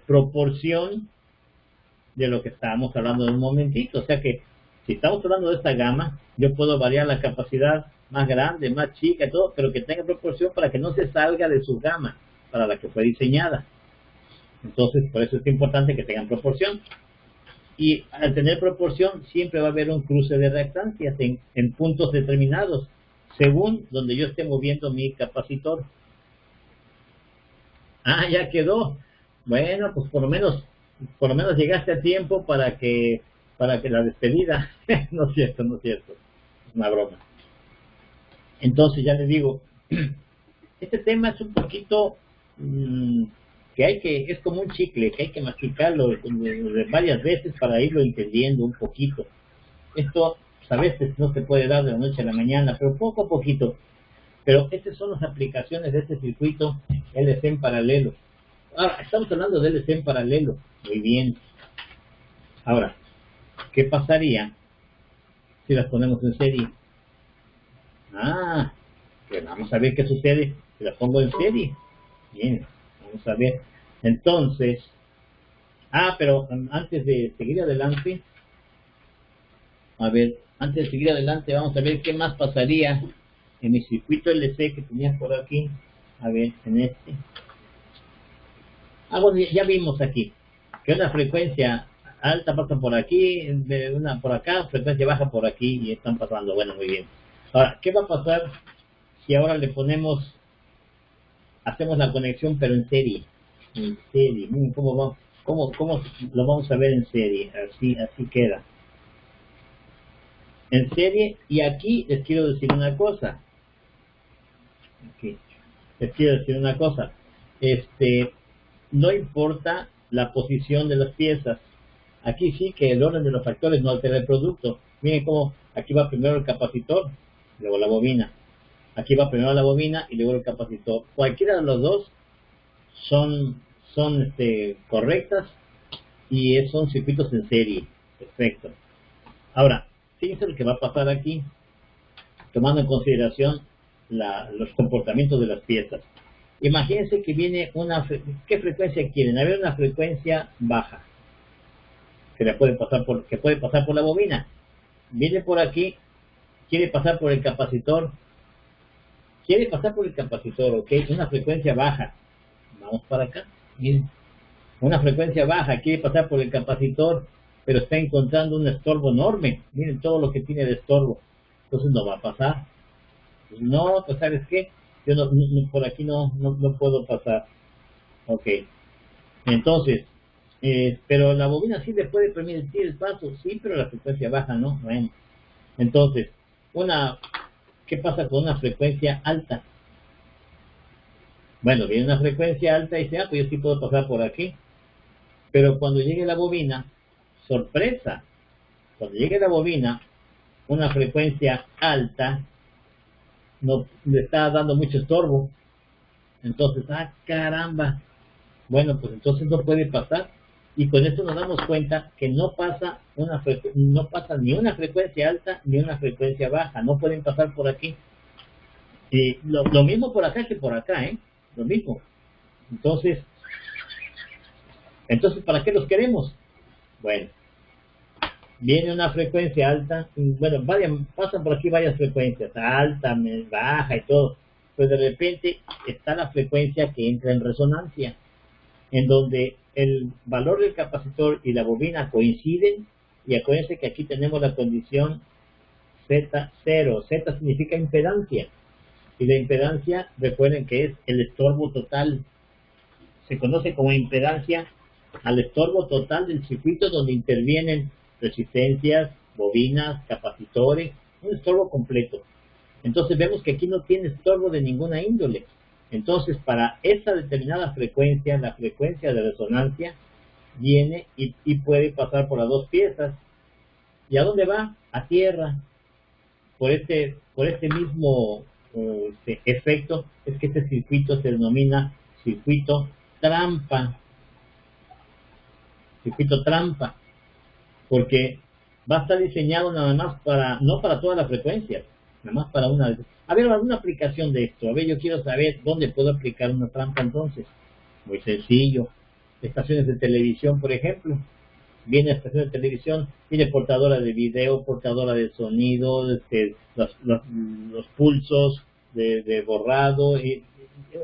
Speaker 2: proporción de lo que estábamos hablando en un momentito. O sea que si estamos hablando de esta gama, yo puedo variar la capacidad más grande, más chica, todo, pero que tenga proporción para que no se salga de su gama para la que fue diseñada. Entonces, por eso es importante que tengan proporción. Y al tener proporción, siempre va a haber un cruce de reactancias en puntos determinados, según donde yo esté moviendo mi capacitor. Ah, ya quedó. Bueno, pues por lo menos llegaste a tiempo para que la despedida. No es cierto, es una broma. Entonces ya les digo, este tema es un poquito es como un chicle, que hay que masticarlo varias veces para irlo entendiendo un poquito. Esto pues, a veces no se puede dar de la noche a la mañana, pero poco a poquito. Pero estas son las aplicaciones de este circuito LC en paralelo. Ahora, estamos hablando de LC en paralelo. Muy bien. Ahora, ¿qué pasaría si las ponemos en serie? Pues vamos a ver qué sucede si las pongo en serie. Bien, vamos a ver. Entonces, pero antes de seguir adelante, vamos a ver qué más pasaría en mi circuito LC que tenía por aquí. A ver, en este. Bueno, ya vimos aquí que una frecuencia alta pasa por aquí, una por acá, frecuencia baja por aquí y están pasando. Bueno, muy bien. Ahora, ¿qué va a pasar si ahora hacemos la conexión pero en serie? En serie. ¿Cómo lo vamos a ver en serie? Así queda. En serie, y aquí les quiero decir una cosa. No importa la posición de las piezas. Aquí sí que el orden de los factores no altera el producto. Miren cómo aquí va primero el capacitor, luego la bobina. Aquí va primero la bobina y luego el capacitor. Cualquiera de los dos son correctas y son circuitos en serie. Perfecto. Ahora, fíjense lo que va a pasar aquí, tomando en consideración los comportamientros de las piezas. Imagínense que viene ¿qué frecuencia quieren? A ver, una frecuencia baja, que puede pasar por la bobina. Viene por aquí, quiere pasar por el capacitor, ¿ok? Una frecuencia baja. Vamos para acá, miren. Una frecuencia baja, quiere pasar por el capacitor, pero está encontrando un estorbo enorme. Miren todo lo que tiene de estorbo. Entonces no va a pasar. No, pues ¿sabes qué? Yo por aquí no puedo pasar. Ok. Entonces, pero la bobina sí le puede permitir el paso, sí, pero la frecuencia baja no. Bueno. Entonces, ¿qué pasa con una frecuencia alta? Bueno, viene una frecuencia alta y dice, pues yo sí puedo pasar por aquí. Pero cuando llegue la bobina, sorpresa, cuando llegue la bobina, una frecuencia alta, no le está dando mucho estorbo. Entonces, caramba. Bueno, pues entonces no puede pasar. Y con esto nos damos cuenta que no pasa ni una frecuencia alta ni una frecuencia baja. No pueden pasar por aquí. Lo mismo por acá que por acá, lo mismo. Entonces, ¿para qué los queremos? Bueno, viene una frecuencia alta, bueno, pasan por aquí varias frecuencias, alta, baja y todo, pero de repente está la frecuencia que entra en resonancia, en donde el valor del capacitor y la bobina coinciden, y acuérdense que aquí tenemos la condición Z0, Z significa impedancia, y la impedancia, recuerden que es el estorbo total, se conoce como impedancia al estorbo total del circuito donde intervienen resistencias, bobinas, capacitores, un estorbo completo. Entonces vemos que aquí no tiene estorbo de ninguna índole. Entonces, para esa determinada frecuencia, la frecuencia de resonancia, viene y puede pasar por las dos piezas. ¿Y a dónde va? A tierra. Por este mismo efecto, es que este circuito se denomina circuito trampa. Circuito trampa. Porque va a estar diseñado nada más para, no para todas las frecuencias, nada más para una. A ver, alguna aplicación de esto. A ver, yo quiero saber dónde puedo aplicar una trampa entonces. Muy sencillo. Estaciones de televisión, por ejemplo. Viene estación de televisión, viene portadora de video, portadora de sonido, los pulsos de borrado. Y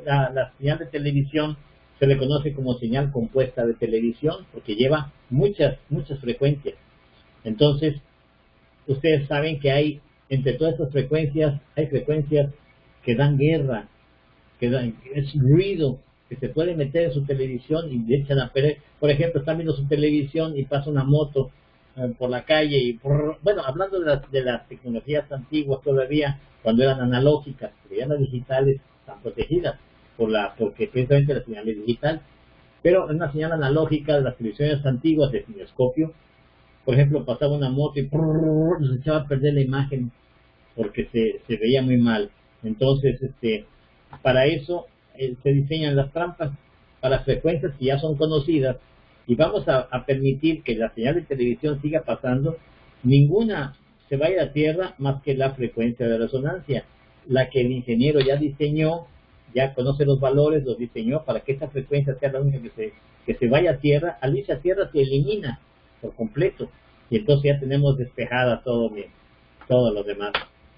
Speaker 2: la señal de televisión se le conoce como señal compuesta de televisión porque lleva muchas frecuencias. Entonces, ustedes saben que hay, entre todas estas frecuencias, hay frecuencias que dan guerra, es ruido, que se puede meter en su televisión y le echan a perder. Por ejemplo, están viendo su televisión y pasa una moto por la calle y bueno, hablando de las tecnologías antiguas todavía, cuando eran analógicas, pero ya las digitales están protegidas porque precisamente la señal es digital, pero en una señal analógica de las televisiones antiguas de cinescopio, por ejemplo, pasaba una moto y nos echaba a perder la imagen porque se veía muy mal. Entonces, para eso se diseñan las trampas para frecuencias que ya son conocidas y vamos a permitir que la señal de televisión siga pasando. Ninguna se vaya a tierra más que la frecuencia de resonancia, la que el ingeniero ya diseñó, ya conoce los valores, los diseñó para que esta frecuencia sea la única que se vaya a tierra. Al irse a tierra se elimina por completo y entonces ya tenemos despejada todo lo demás.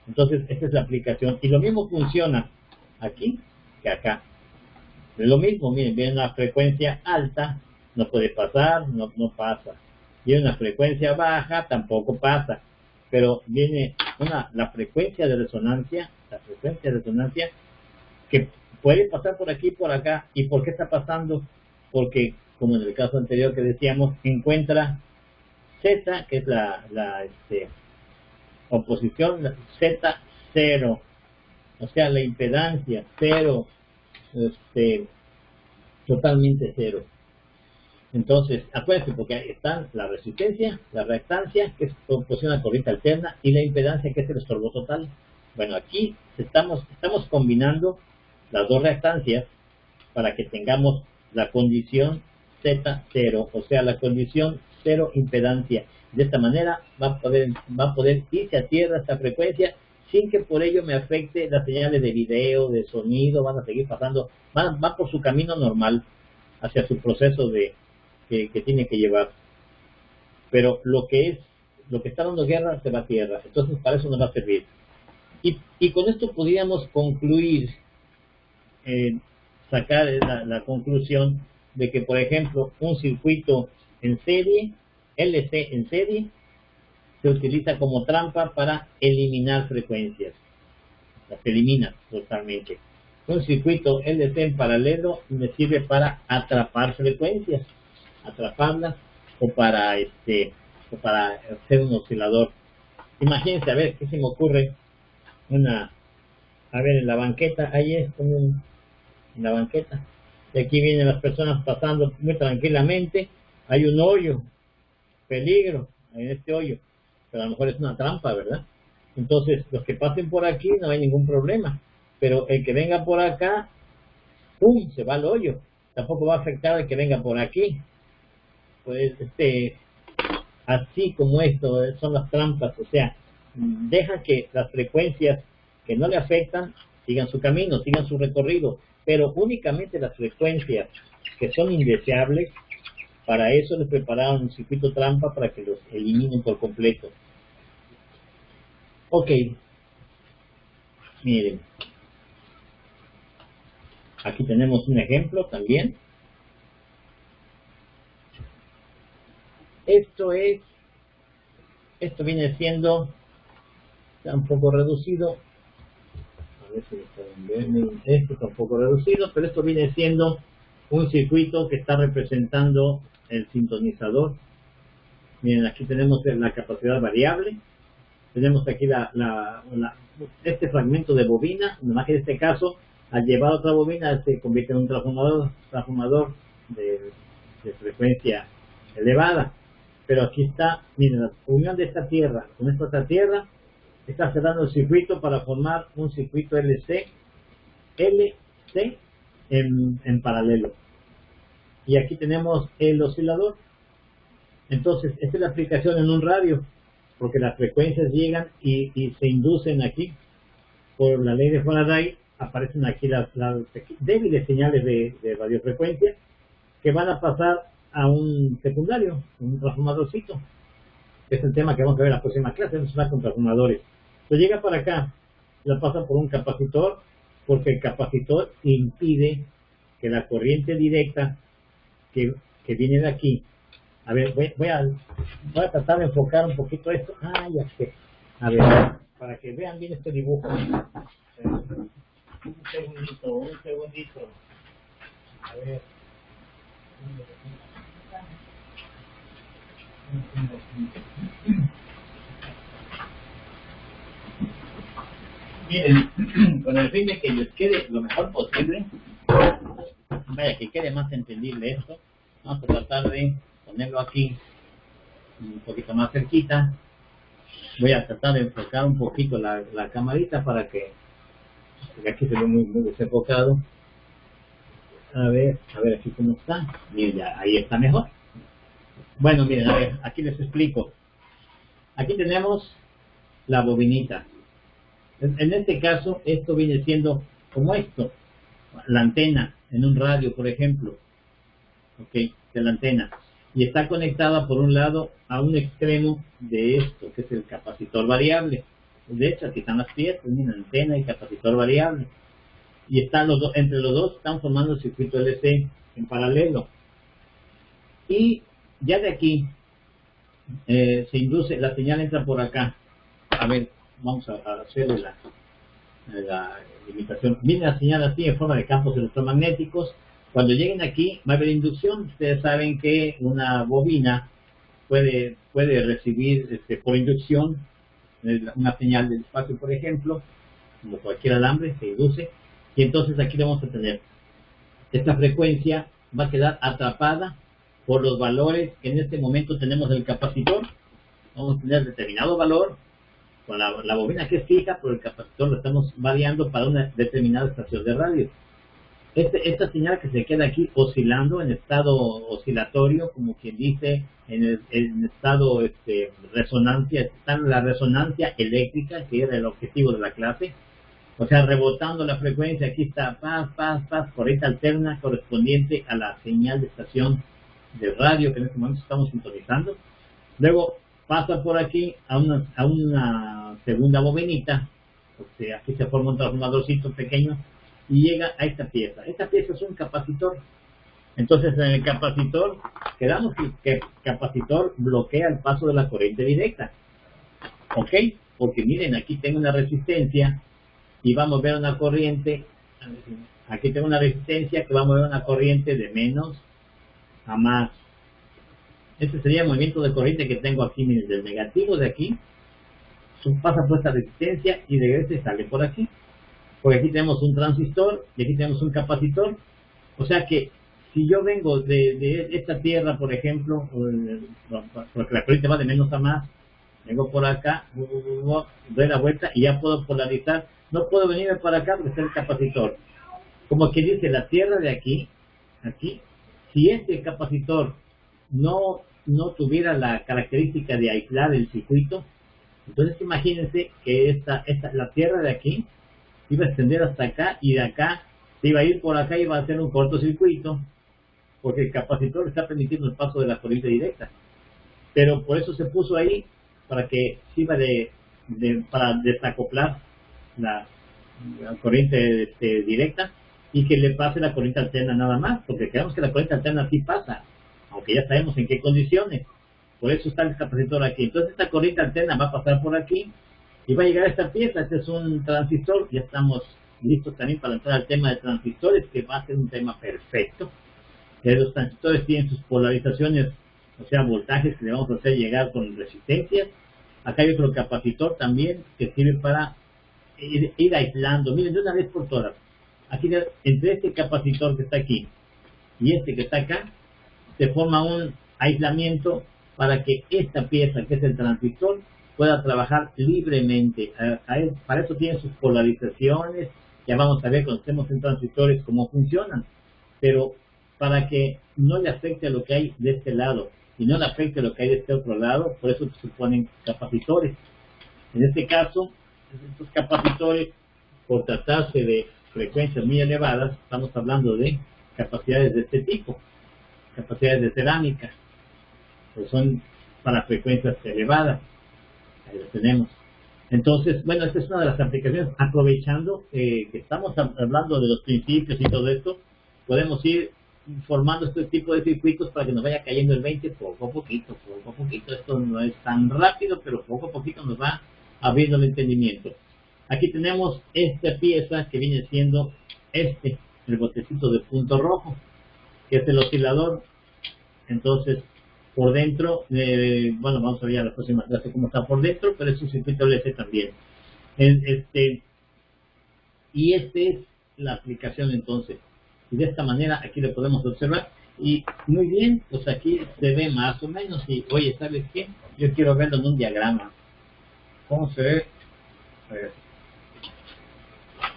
Speaker 2: Entonces esta es la aplicación y lo mismo funciona aquí que acá. Es lo mismo, miren, viene una frecuencia alta, no puede pasar, no pasa. Viene una frecuencia baja, tampoco pasa. Pero viene la frecuencia de resonancia, que puede pasar por aquí y por acá. ¿Y por qué está pasando? Porque, como en el caso anterior que decíamos, encuentra Z, que es la oposición, Z0, o sea, la impedancia, cero, totalmente cero. Entonces, acuérdense, porque están la resistencia, la reactancia, que es oposición a corriente alterna, y la impedancia, que es el estorbo total. Bueno, aquí estamos combinando las dos reactancias para que tengamos la condición Z0, o sea, la condición cero impedancia. De esta manera va a poder irse a tierra esta frecuencia sin que por ello me afecte las señales de video, de sonido, van a seguir pasando, van por su camino normal hacia su proceso que tiene que llevar. Pero lo que está dando guerra se va a tierra, entonces para eso nos va a servir. Y con esto podríamos concluir, sacar la conclusión de que, por ejemplo, un circuito en serie, LC en serie, se utiliza como trampa para eliminar frecuencias. Las elimina totalmente. Un circuito LC en paralelo me sirve para atrapar frecuencias, atraparlas o para hacer un oscilador. Imagínense, a ver, ¿qué se me ocurre? A ver, en la banqueta, ahí es como en la banqueta. Y aquí vienen las personas pasando muy tranquilamente. Hay un hoyo, peligro en este hoyo, pero a lo mejor es una trampa, ¿verdad? Entonces, los que pasen por aquí no hay ningún problema, pero el que venga por acá, ¡pum!, se va al hoyo. Tampoco va a afectar al que venga por aquí. Pues, así como esto, son las trampas, o sea, deja que las frecuencias que no le afectan sigan su camino, sigan su recorrido, pero únicamente las frecuencias que son indeseables, para eso les prepararon un circuito trampa para que los eliminen por completo. Ok, miren, aquí tenemos un ejemplo también. Esto viene siendo, está un poco reducido, a ver si lo pueden ver, esto está un poco reducido, pero esto viene siendo un circuito que está representando el sintonizador. Miren, aquí tenemos la capacidad variable, tenemos aquí este fragmento de bobina, nomás que en este caso, al llevar otra bobina, se convierte en un transformador de frecuencia elevada. Pero aquí está, miren, la unión de esta tierra con esta otra tierra, está cerrando el circuito para formar un circuito LC en paralelo. Y aquí tenemos el oscilador. Entonces, esta es la aplicación en un radio, porque las frecuencias llegan y se inducen aquí. Por la ley de Faraday, aparecen aquí las débiles señales de radiofrecuencia que van a pasar a un secundario, un transformadorcito. Es el tema que vamos a ver en la próxima clase, vamos a hablar con transformadores. Entonces llega para acá, la pasa por un capacitor, porque el capacitor impide que la corriente directa que viene de aquí. A ver, voy a tratar de enfocar un poquito esto. Ah, ya sé. A ver, para que vean bien este dibujo. Un segundito. A ver. Miren, con el fin de que les quede lo mejor posible, vaya, que quede más entendible esto, vamos a tratar de ponerlo aquí un poquito más cerquita. Voy a tratar de enfocar un poquito la camarita para que, porque aquí se ve muy desenfocado. A ver aquí cómo está. Miren, ya, ahí está mejor. Bueno, miren, a ver, aquí les explico. Aquí tenemos la bobinita. En este caso, esto viene siendo como esto, la antena en un radio, por ejemplo, ok, de la antena, y está conectada por un lado a un extremo de esto, que es el capacitor variable. De hecho, aquí están las piezas, una antena y capacitor variable, y están entre los dos están formando el circuito LC en paralelo, y ya de aquí se induce, la señal entra por acá. A ver, vamos a hacerle la limitación. Viene la señal así en forma de campos electromagnéticos. Cuando lleguen aquí va a haber inducción. Ustedes saben que una bobina puede recibir por inducción una señal del espacio, por ejemplo, como cualquier alambre, se induce, y entonces aquí vamos a tener esta frecuencia, va a quedar atrapada por los valores que en este momento tenemos del capacitor. Vamos a tener determinado valor con la bobina que es fija, pero el capacitor lo estamos variando para una determinada estación de radio. Esta señal que se queda aquí oscilando en estado oscilatorio, como quien dice, en estado resonancia, está en la resonancia eléctrica, que era el objetivo de la clase. O sea, rebotando la frecuencia, aquí está paz, corriente alterna correspondiente a la señal de estación de radio que en este momento estamos sintonizando. Luego pasa por aquí a una segunda bobinita, o sea, aquí se forma un transformadorcito pequeño y llega a esta pieza. Esta pieza es un capacitor. Entonces en el capacitor, quedamos que el capacitor bloquea el paso de la corriente directa. ¿Ok? Porque miren, aquí tengo una resistencia y va a mover una corriente. Aquí tengo una resistencia que va a mover una corriente de menos a más. Este sería el movimiento de corriente que tengo aquí, miren, del negativo de aquí, pasa por esta resistencia y regresa y sale por aquí. Porque aquí tenemos un transistor y aquí tenemos un capacitor. O sea que si yo vengo de esta tierra, por ejemplo, porque la corriente va de menos a más, vengo por acá, doy la vuelta y ya puedo polarizar. No puedo venirme para acá porque está el capacitor. Como que dice, la tierra de aquí, si este capacitor no tuviera la característica de aislar el circuito, entonces imagínense que la tierra de aquí iba a extender hasta acá y de acá se iba a ir por acá y iba a hacer un cortocircuito, porque el capacitor está permitiendo el paso de la corriente directa. Pero por eso se puso ahí, para que sirva para desacoplar la corriente directa y que le pase la corriente alterna nada más, porque creemos que la corriente alterna sí pasa, aunque ya sabemos en qué condiciones. Por eso está el capacitor aquí. Entonces esta corriente alterna va a pasar por aquí y va a llegar a esta pieza. Este es un transistor. Ya estamos listos también para entrar al tema de transistores, que va a ser un tema perfecto. Los transistores tienen sus polarizaciones, o sea, voltajes que le vamos a hacer llegar con resistencias, Acá hay otro capacitor también que sirve para ir aislando. Miren, de una vez por todas. Aquí, entre este capacitor que está aquí y este que está acá, se forma un aislamiento para que esta pieza, que es el transistor, pueda trabajar libremente. Para eso tiene sus polarizaciones. Ya vamos a ver cuando estemos en transistores cómo funcionan. Pero para que no le afecte a lo que hay de este lado y no le afecte a lo que hay de este otro lado, por eso se ponen capacitores. En este caso, estos capacitores, por tratarse de frecuencias muy elevadas, estamos hablando de capacidades de este tipo, capacidades de cerámica, que son para frecuencias elevadas. Ahí lo tenemos. Entonces, bueno, esta es una de las aplicaciones. Aprovechando que estamos hablando de los principios y todo esto, podemos ir formando este tipo de circuitos para que nos vaya cayendo el 20 poco a poquito, poco a poquito. Esto no es tan rápido, pero poco a poquito nos va abriendo el entendimiento. Aquí tenemos esta pieza que viene siendo el botecito de punto rojo, que es el oscilador. Entonces, por dentro, bueno, vamos a ver a la próxima clase cómo está por dentro, pero es un circuito LC también. Y esta es la aplicación entonces. Y de esta manera aquí lo podemos observar. Y muy bien, pues aquí se ve más o menos. Y oye, ¿sabes qué? Yo quiero verlo en un diagrama. ¿Cómo se ve?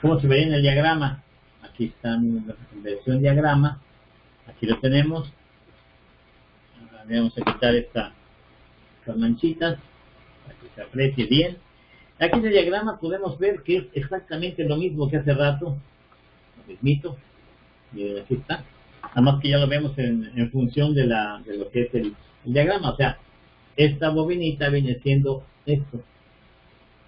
Speaker 2: ¿Cómo se ve en el diagrama? Aquí está la versión diagrama. Aquí lo tenemos. Ahora vamos a quitar estas manchitas para que se aprecie bien. Aquí en el diagrama podemos ver que es exactamente lo mismo que hace rato. Lo mismito. Y aquí está. Nada más que ya lo vemos en función de lo que es el diagrama. O sea, esta bobinita viene siendo esto.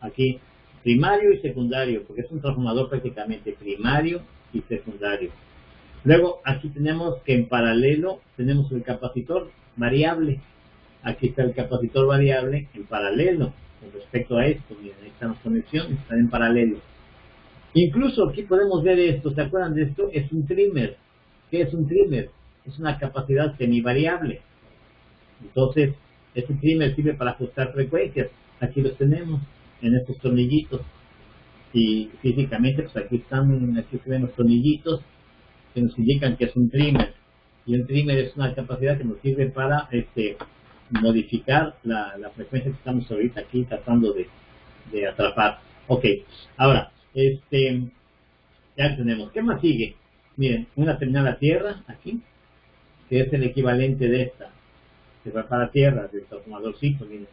Speaker 2: Aquí, primario y secundario, porque es un transformador prácticamente primario y secundario. Luego, aquí tenemos que en paralelo tenemos el capacitor variable. Aquí está el capacitor variable en paralelo con respecto a esto. Miren, ahí están las conexiones, están en paralelo. Incluso aquí podemos ver esto, ¿se acuerdan de esto? Es un trimmer. ¿Qué es un trimmer? Es una capacidad semivariable. Entonces, este trimmer sirve para ajustar frecuencias. Aquí los tenemos en estos tornillitos. Y físicamente, pues aquí se ven los tornillitos que nos indican que es un trimmer. Y un trimmer es una capacidad que nos sirve para modificar la frecuencia que estamos ahorita aquí tratando de atrapar. Ok, ahora, ya tenemos. ¿Qué más sigue? Miren, una terminal a tierra, aquí, que es el equivalente de esta, que va para tierra, del transformadorcito, miren.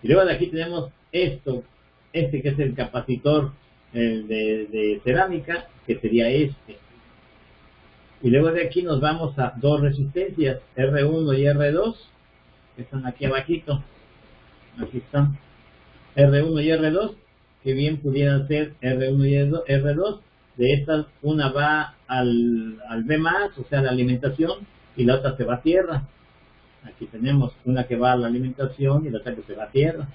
Speaker 2: Y luego de aquí tenemos esto, que es el capacitor de cerámica, que sería este. Y luego de aquí nos vamos a dos resistencias, R1 y R2, que están aquí abajito. Aquí están, R1 y R2, que bien pudieran ser R1 y R2. De estas, una va al B+, o sea, la alimentación, y la otra se va a tierra. Aquí tenemos una que va a la alimentación y la otra que se va a tierra.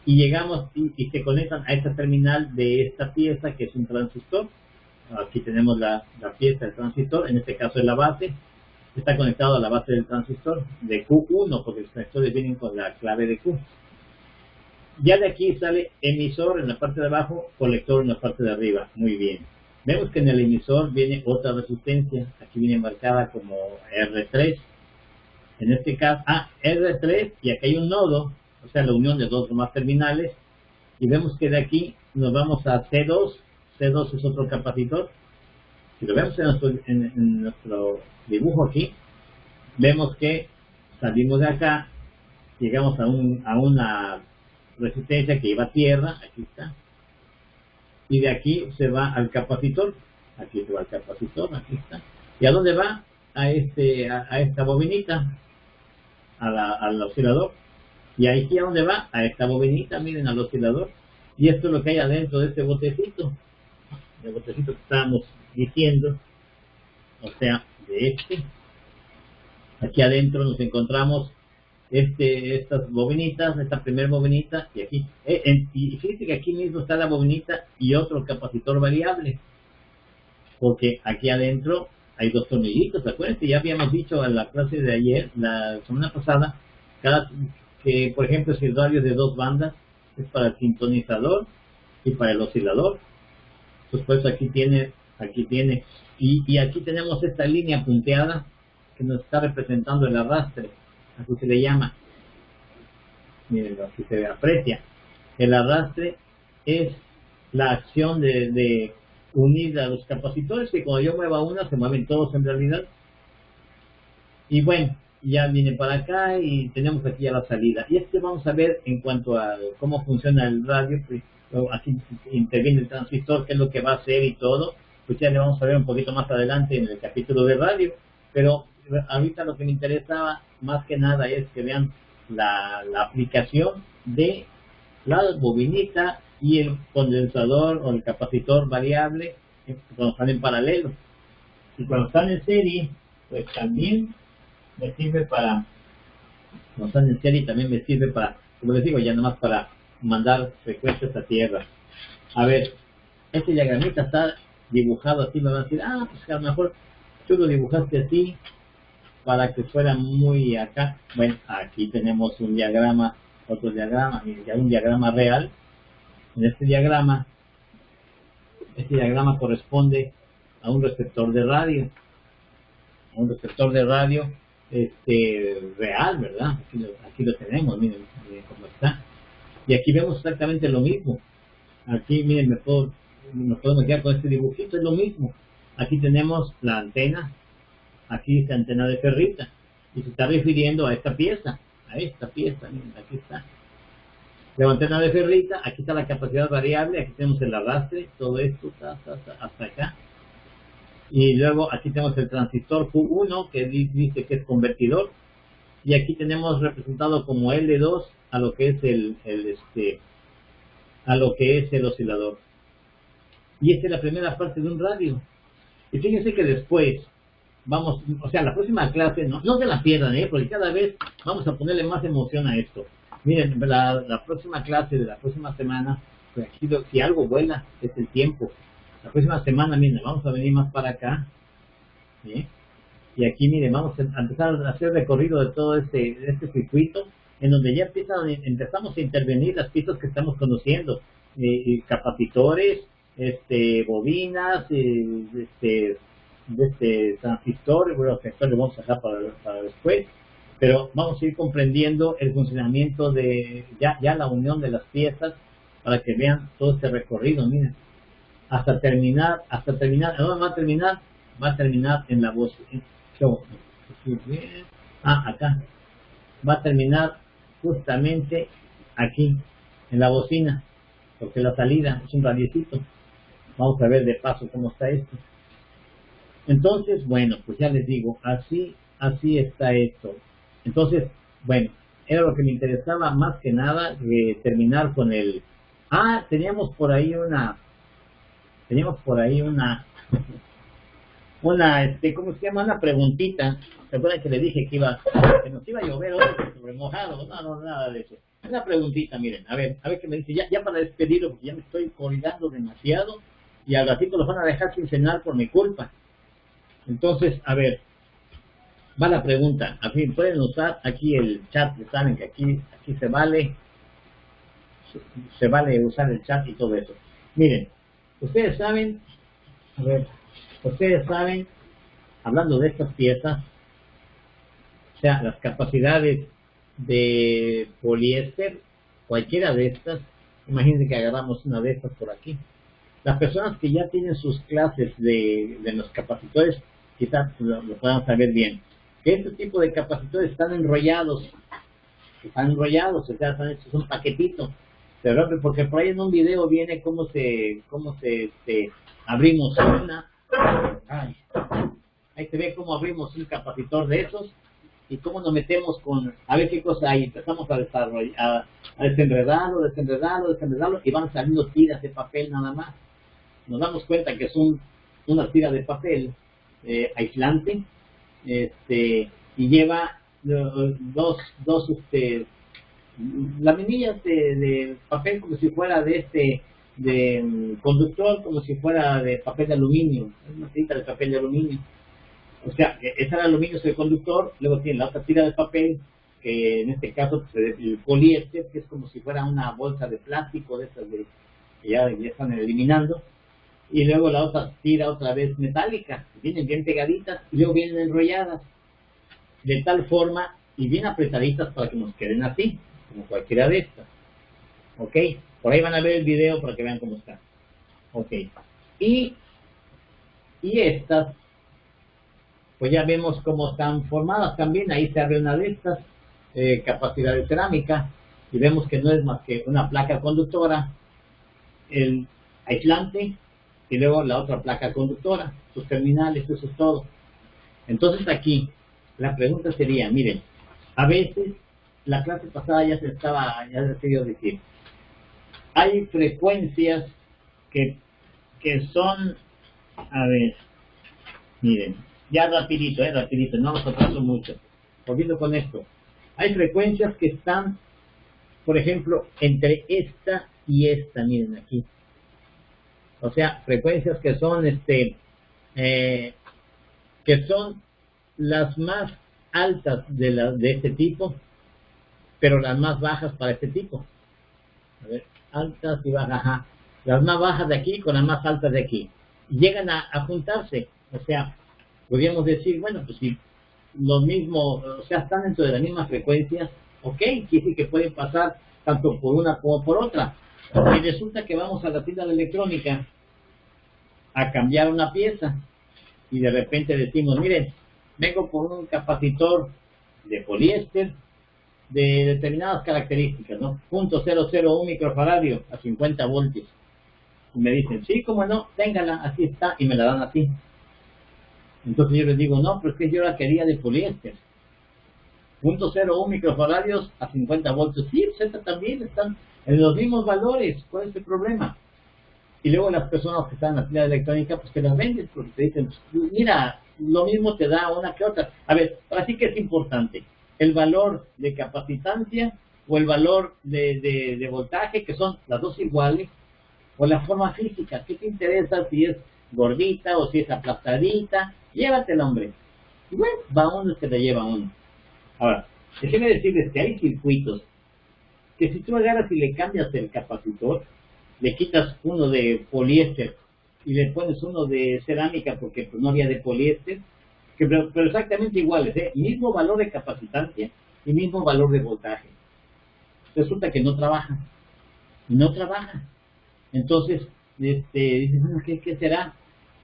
Speaker 2: Y llegamos y se conectan a esta terminal de esta pieza, que es un transistor. Aquí tenemos la pieza del transistor, en este caso es la base. Está conectado a la base del transistor de Q1, porque los transistores vienen con la clave de Q. Ya de aquí sale emisor en la parte de abajo, colector en la parte de arriba. Muy bien. Vemos que en el emisor viene otra resistencia. Aquí viene marcada como R3. En este caso, R3, y aquí hay un nodo, o sea, la unión de dos o más terminales. Y vemos que de aquí nos vamos a C2. C2 es otro capacitor. Si lo vemos en nuestro dibujo aquí, vemos que salimos de acá, llegamos a una resistencia que lleva a tierra, aquí está, y de aquí se va al capacitor, aquí se va al capacitor, aquí está. ¿Y a dónde va? A esta bobinita, al oscilador. Y aquí a dónde va? A esta bobinita, miren, al oscilador. Y esto es lo que hay adentro de este botecito, el botecito que estábamos diciendo, o sea, de este. Aquí adentro nos encontramos estas bobinitas, esta primera bobinita, y aquí, y fíjense que aquí mismo está la bobinita y otro capacitor variable, porque aquí adentro hay dos tornillitos. Acuérdense, ya habíamos dicho en la clase de ayer, la semana pasada, que, por ejemplo, si el radio es de 2 bandas, es para el sintonizador y para el oscilador. Entonces, por eso aquí tiene, y aquí tenemos esta línea punteada que nos está representando el arrastre, así se le llama. Miren, aquí se aprecia. El arrastre es la acción de unir a los capacitores, que cuando yo mueva una, se mueven todos en realidad. Y bueno, ya viene para acá y tenemos aquí ya la salida. Y vamos a ver en cuanto a cómo funciona el radio, pues, aquí interviene el transistor, qué es lo que va a hacer y todo. Pues ya le vamos a ver un poquito más adelante en el capítulo de radio. Pero ahorita lo que me interesaba más que nada es que vean la aplicación de la bobinita y el condensador o el capacitor variable cuando están en paralelo. Y cuando están en serie, pues también me sirve para, cuando están en serie también me sirve para, como les digo, ya nomás para mandar frecuencias a tierra. A ver, este diagramita está dibujado así, me van a decir, pues a lo mejor tú lo dibujaste así para que fuera muy acá. Bueno, aquí tenemos un diagrama, otro diagrama, y ya un diagrama real. En este diagrama corresponde a un receptor de radio. Real, ¿verdad? Aquí lo tenemos, miren cómo está. Y aquí vemos exactamente lo mismo. Aquí, miren, nos podemos quedar con este dibujito, es lo mismo. Aquí tenemos la antena, aquí esta antena de ferrita, y se está refiriendo a esta pieza, miren, aquí está. La antena de ferrita, aquí está la capacidad variable, aquí tenemos el arrastre, todo esto hasta acá. Y luego aquí tenemos el transistor Q1, que dice que es convertidor, y aquí tenemos representado como L2 a lo que es el oscilador. Y esta es la primera parte de un radio. Y fíjense que después vamos, o sea, la próxima clase, no se la pierdan, porque cada vez vamos a ponerle más emoción a esto. Miren, la próxima clase de la próxima semana, pues aquí si algo vuela, es el tiempo. La próxima semana, miren, vamos a venir más para acá, ¿sí? Y aquí, miren, vamos a empezar a hacer recorrido de todo este circuito, en donde ya empezamos a intervenir las piezas que estamos conociendo, capacitores, bobinas, transistor, bueno, que lo vamos a dejar para después, pero vamos a ir comprendiendo el funcionamiento de ya la unión de las piezas para que vean todo este recorrido, miren, hasta terminar, ¿dónde va a terminar? Va a terminar en la voz, acá, va a terminar justamente aquí, en la bocina, porque la salida es un radiecito. Vamos a ver de paso cómo está esto. Entonces, bueno, pues ya les digo, así está esto. Entonces, bueno, era lo que me interesaba más que nada, terminar con el... teníamos por ahí una ¿cómo se llama? Una preguntita. ¿Se acuerdan que le dije que nos iba a llover hoy sobre mojado? No, nada de eso. Una preguntita, miren, a ver qué me dice, ya para despedirlo, porque ya me estoy colgando demasiado, y al ratito los van a dejar sin cenar por mi culpa. Entonces, a ver, va la pregunta. A fin, pueden usar aquí el chat, ya saben que aquí se vale usar el chat y todo eso. Miren, ustedes saben, hablando de estas piezas, o sea, las capacidades de poliéster, cualquiera de estas, imagínense que agarramos una de estas por aquí. Las personas que ya tienen sus clases de los capacitores, quizás lo puedan saber bien, que este tipo de capacitores están enrollados, o sea, están hechos un paquetito, pero porque por ahí en un video viene cómo se abrimos una, ahí se ve cómo abrimos un capacitor de esos y cómo nos metemos a ver qué cosa hay. Empezamos a desarrollar, a desenredarlo y van saliendo tiras de papel nada más. Nos damos cuenta que son una tira de papel aislante, y lleva dos laminillas de papel como si fuera de conductor, como si fuera de papel de aluminio, una tirita de papel de aluminio. O sea, esa de aluminio es el conductor, luego tiene la otra tira de papel que en este caso pues, el poliéster, que es como si fuera una bolsa de plástico de esas que ya están eliminando, y luego la otra tira otra vez metálica, vienen bien pegaditas y luego vienen enrolladas de tal forma y bien apretaditas para que nos queden así, como cualquiera de estas. Ok, por ahí van a ver el video para que vean cómo está. Ok, y estas, pues ya vemos cómo están formadas también. Ahí se abre una de estas, capacidad de cerámica, y vemos que no es más que una placa conductora, el aislante, y luego la otra placa conductora, sus terminales, eso es todo. Entonces aquí, la pregunta sería, miren, a veces, la clase pasada ya se quería decir, hay frecuencias que son, a ver, miren, ya rapidito, no nos atraso mucho. Volviendo con esto, hay frecuencias que están, por ejemplo, entre esta y esta, miren aquí. O sea, frecuencias que son, que son las más altas de este tipo, pero las más bajas para este tipo. A ver, altas y bajas, ajá. Las más bajas de aquí con las más altas de aquí. Llegan a juntarse. O sea, podríamos decir, bueno, pues si lo mismo, o sea, están dentro de las mismas frecuencias, ok, quiere decir que pueden pasar tanto por una como por otra. Y resulta que vamos a la tienda de electrónica a cambiar una pieza y de repente decimos, miren, vengo por un capacitor de poliéster de determinadas características, ¿no? 0.001 microfaradio a 50 voltios. Y me dicen, sí, cómo no, téngala, así está, y me la dan así. Entonces yo les digo, no, pero es que yo la quería de poliéster. 0.01 microfaradios a 50 voltios. Sí, pues esta también están en los mismos valores. ¿Cuál es el problema? Y luego las personas que están en la tienda electrónica, pues te las venden, porque te dicen, mira, lo mismo te da una que otra. A ver, así que es importante el valor de capacitancia o el valor de voltaje, que son las dos iguales, o la forma física. ¿Qué te interesa si es gordita o si es aplastadita? Llévatela, hombre. Y bueno, va uno que te lleva uno. Ahora, déjenme decirles que hay circuitos que si tú agarras y le cambias el capacitor, le quitas uno de poliéster y le pones uno de cerámica porque pues, no había de poliéster, pero exactamente iguales, mismo valor de capacitancia y mismo valor de voltaje. Resulta que no trabaja. Entonces, dices, bueno, ¿qué será?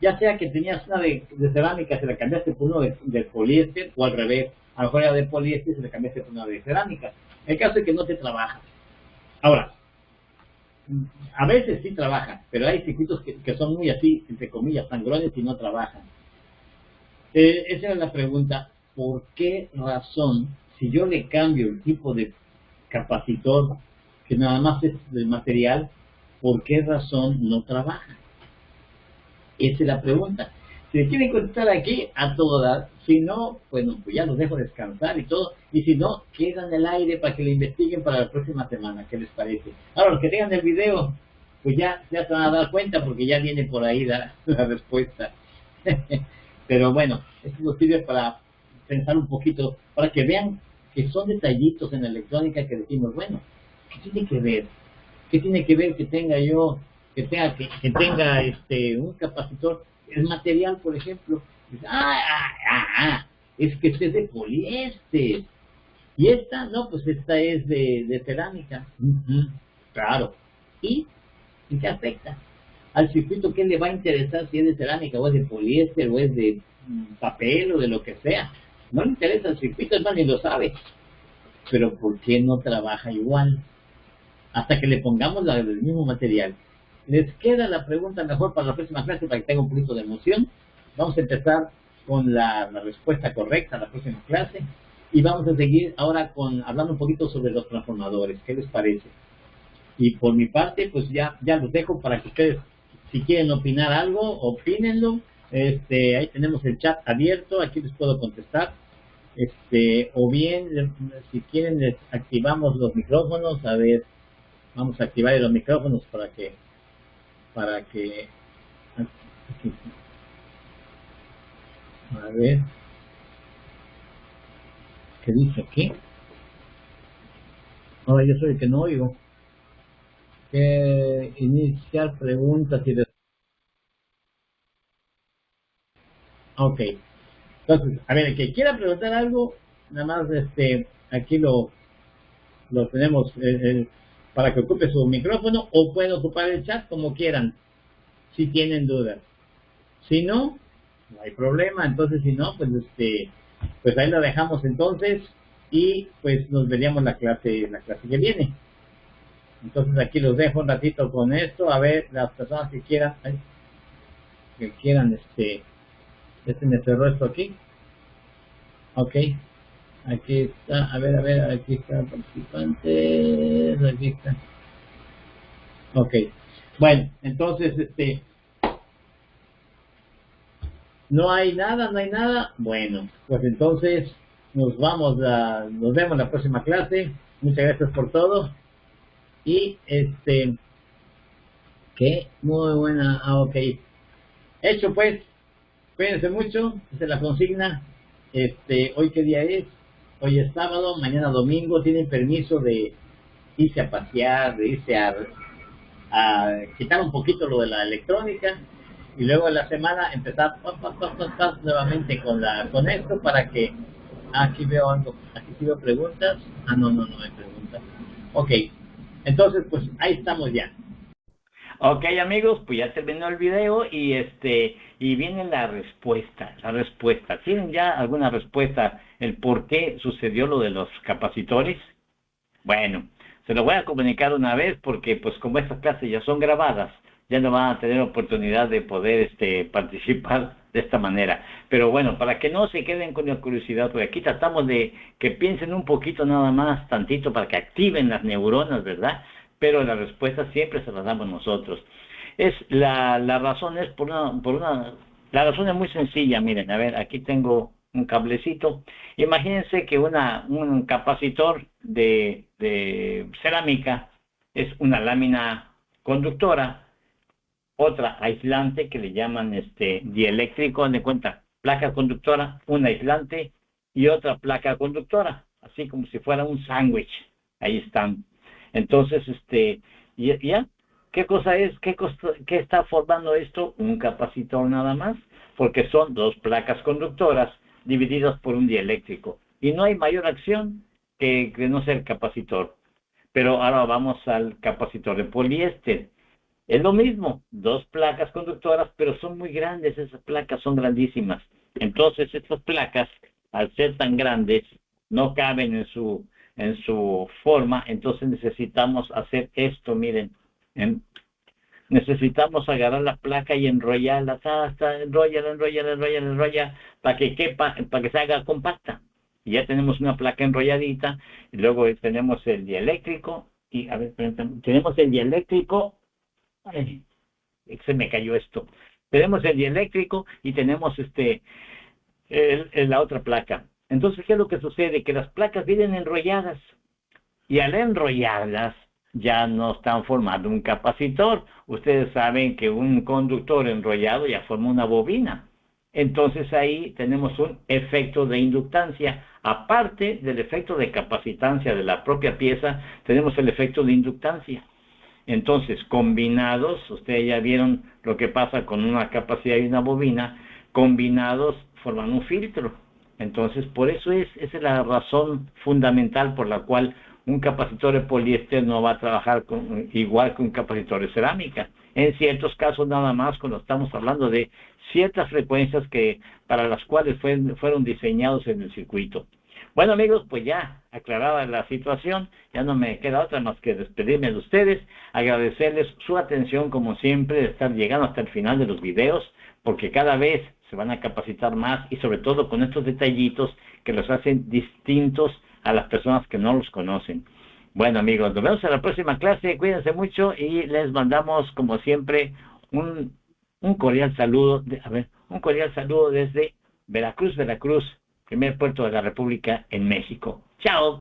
Speaker 2: Ya sea que tenías una de cerámica, se la cambiaste por uno de poliéster, o al revés, a lo mejor era de poliéster, se la cambiaste por una de cerámica. El caso es que no te trabaja. Ahora, a veces sí trabaja, pero hay circuitos que son muy así, entre comillas, sangrones y no trabajan. Esa era la pregunta, ¿por qué razón, si yo le cambio el tipo de capacitor, que nada más es del material, ¿por qué razón no trabaja? Esa es la pregunta. Si me quieren contestar aquí, a todas. Si no, bueno, pues ya los dejo descansar y todo. Y si no, quedan en el aire para que lo investiguen para la próxima semana. ¿Qué les parece? Ahora, los que tengan el video, pues ya se van a dar cuenta porque ya viene por ahí la respuesta. Pero bueno, esto nos sirve para pensar un poquito, para que vean que son detallitos en la electrónica que decimos, bueno, ¿qué tiene que ver? ¿Qué tiene que ver que tenga yo, que tenga un capacitor? El material, por ejemplo, es que este es de poliéster. Y esta, no, pues esta es de cerámica. Claro. ¿Y en qué afecta? Al circuito, ¿qué le va a interesar si es de cerámica o es de poliéster o es de papel o de lo que sea? No le interesa el circuito, es más, ni lo sabe. Pero ¿por qué no trabaja igual? Hasta que le pongamos el mismo material. Les queda la pregunta mejor para la próxima clase para que tenga un poquito de emoción. Vamos a empezar con la respuesta correcta a la próxima clase y vamos a seguir ahora hablando un poquito sobre los transformadores. ¿Qué les parece? Y por mi parte, pues ya los dejo para que ustedes, si quieren opinar algo, opínenlo. Ahí tenemos el chat abierto, aquí les puedo contestar. O bien, si quieren, les activamos los micrófonos. A ver, vamos a activar los micrófonos para que aquí. A ver, ¿qué dice aquí? Ahora yo soy el que no oigo. Iniciar preguntas y ok. Entonces, a ver, el que quiera preguntar algo, nada más aquí lo tenemos para que ocupe su micrófono o pueden ocupar el chat como quieran, si tienen dudas. Si no, no hay problema. Entonces, si no, pues ahí lo dejamos entonces y pues nos veríamos la clase que viene. Entonces aquí los dejo un ratito con esto, a ver las personas que quieran, me cerró esto aquí. Ok, aquí está, a ver, aquí está participantes, aquí está. Ok, bueno, entonces no hay nada. Bueno, pues entonces nos vemos la próxima clase. Muchas gracias por todo. Y que muy buena, ok. Hecho pues, cuídense mucho, esa es la consigna. Hoy qué día es, hoy es sábado, mañana domingo, tienen permiso de irse a pasear, de irse a quitar un poquito lo de la electrónica y luego en la semana empezar nuevamente con esto para que aquí veo algo, aquí sí veo preguntas, no hay preguntas. Ok, entonces pues ahí estamos ya.
Speaker 1: Ok, amigos, pues ya terminó el video y viene la respuesta, ¿Tienen ya alguna respuesta el por qué sucedió lo de los capacitores? Bueno, se lo voy a comunicar una vez porque pues como estas clases ya son grabadas, ya no van a tener oportunidad de poder participar de esta manera. Pero bueno, para que no se queden con la curiosidad, porque aquí tratamos de que piensen un poquito nada más, tantito, para que activen las neuronas, ¿verdad? Pero la respuesta siempre se la damos nosotros. La razón es la razón es muy sencilla, miren, a ver, aquí tengo un cablecito. Imagínense que un capacitor de cerámica es una lámina conductora, otra aislante que le llaman dieléctrico, de cuenta, placa conductora, un aislante y otra placa conductora, así como si fuera un sándwich. Ahí están. Entonces, ya, ¿qué cosa es? ¿Qué está formando esto? Un capacitor nada más, porque son dos placas conductoras divididas por un dieléctrico. Y no hay mayor acción que no ser capacitor. Pero ahora vamos al capacitor de poliéster. Es lo mismo, dos placas conductoras, pero son muy grandes, esas placas son grandísimas. Entonces, estas placas, al ser tan grandes, no caben en su forma, entonces necesitamos hacer esto, miren. Necesitamos agarrar la placa y enrollarla, hasta enrolla, para que quepa, para que se haga compacta. Y ya tenemos una placa enrolladita, y luego tenemos el dieléctrico, y a ver, tenemos el dieléctrico. Ay, se me cayó esto. Tenemos el dieléctrico y tenemos la otra placa. Entonces, ¿qué es lo que sucede? Que las placas vienen enrolladas y al enrollarlas ya no están formando un capacitor. Ustedes saben que un conductor enrollado ya forma una bobina. Entonces ahí tenemos un efecto de inductancia. Aparte del efecto de capacitancia de la propia pieza, tenemos el efecto de inductancia. Entonces, combinados, ustedes ya vieron lo que pasa con una capacidad y una bobina, combinados forman un filtro. Entonces, por eso esa es la razón fundamental por la cual un capacitor de poliéster no va a trabajar igual que un capacitor de cerámica. En ciertos casos nada más, cuando estamos hablando de ciertas frecuencias para las cuales fueron diseñados en el circuito. Bueno, amigos, pues ya aclarada la situación, ya no me queda otra más que despedirme de ustedes, agradecerles su atención como siempre, de estar llegando hasta el final de los videos, porque cada vez se van a capacitar más y sobre todo con estos detallitos que los hacen distintos a las personas que no los conocen. Bueno, amigos, nos vemos en la próxima clase, cuídense mucho y les mandamos como siempre un cordial saludo, un cordial saludo desde Veracruz, primer puerto de la República en México. ¡Chao!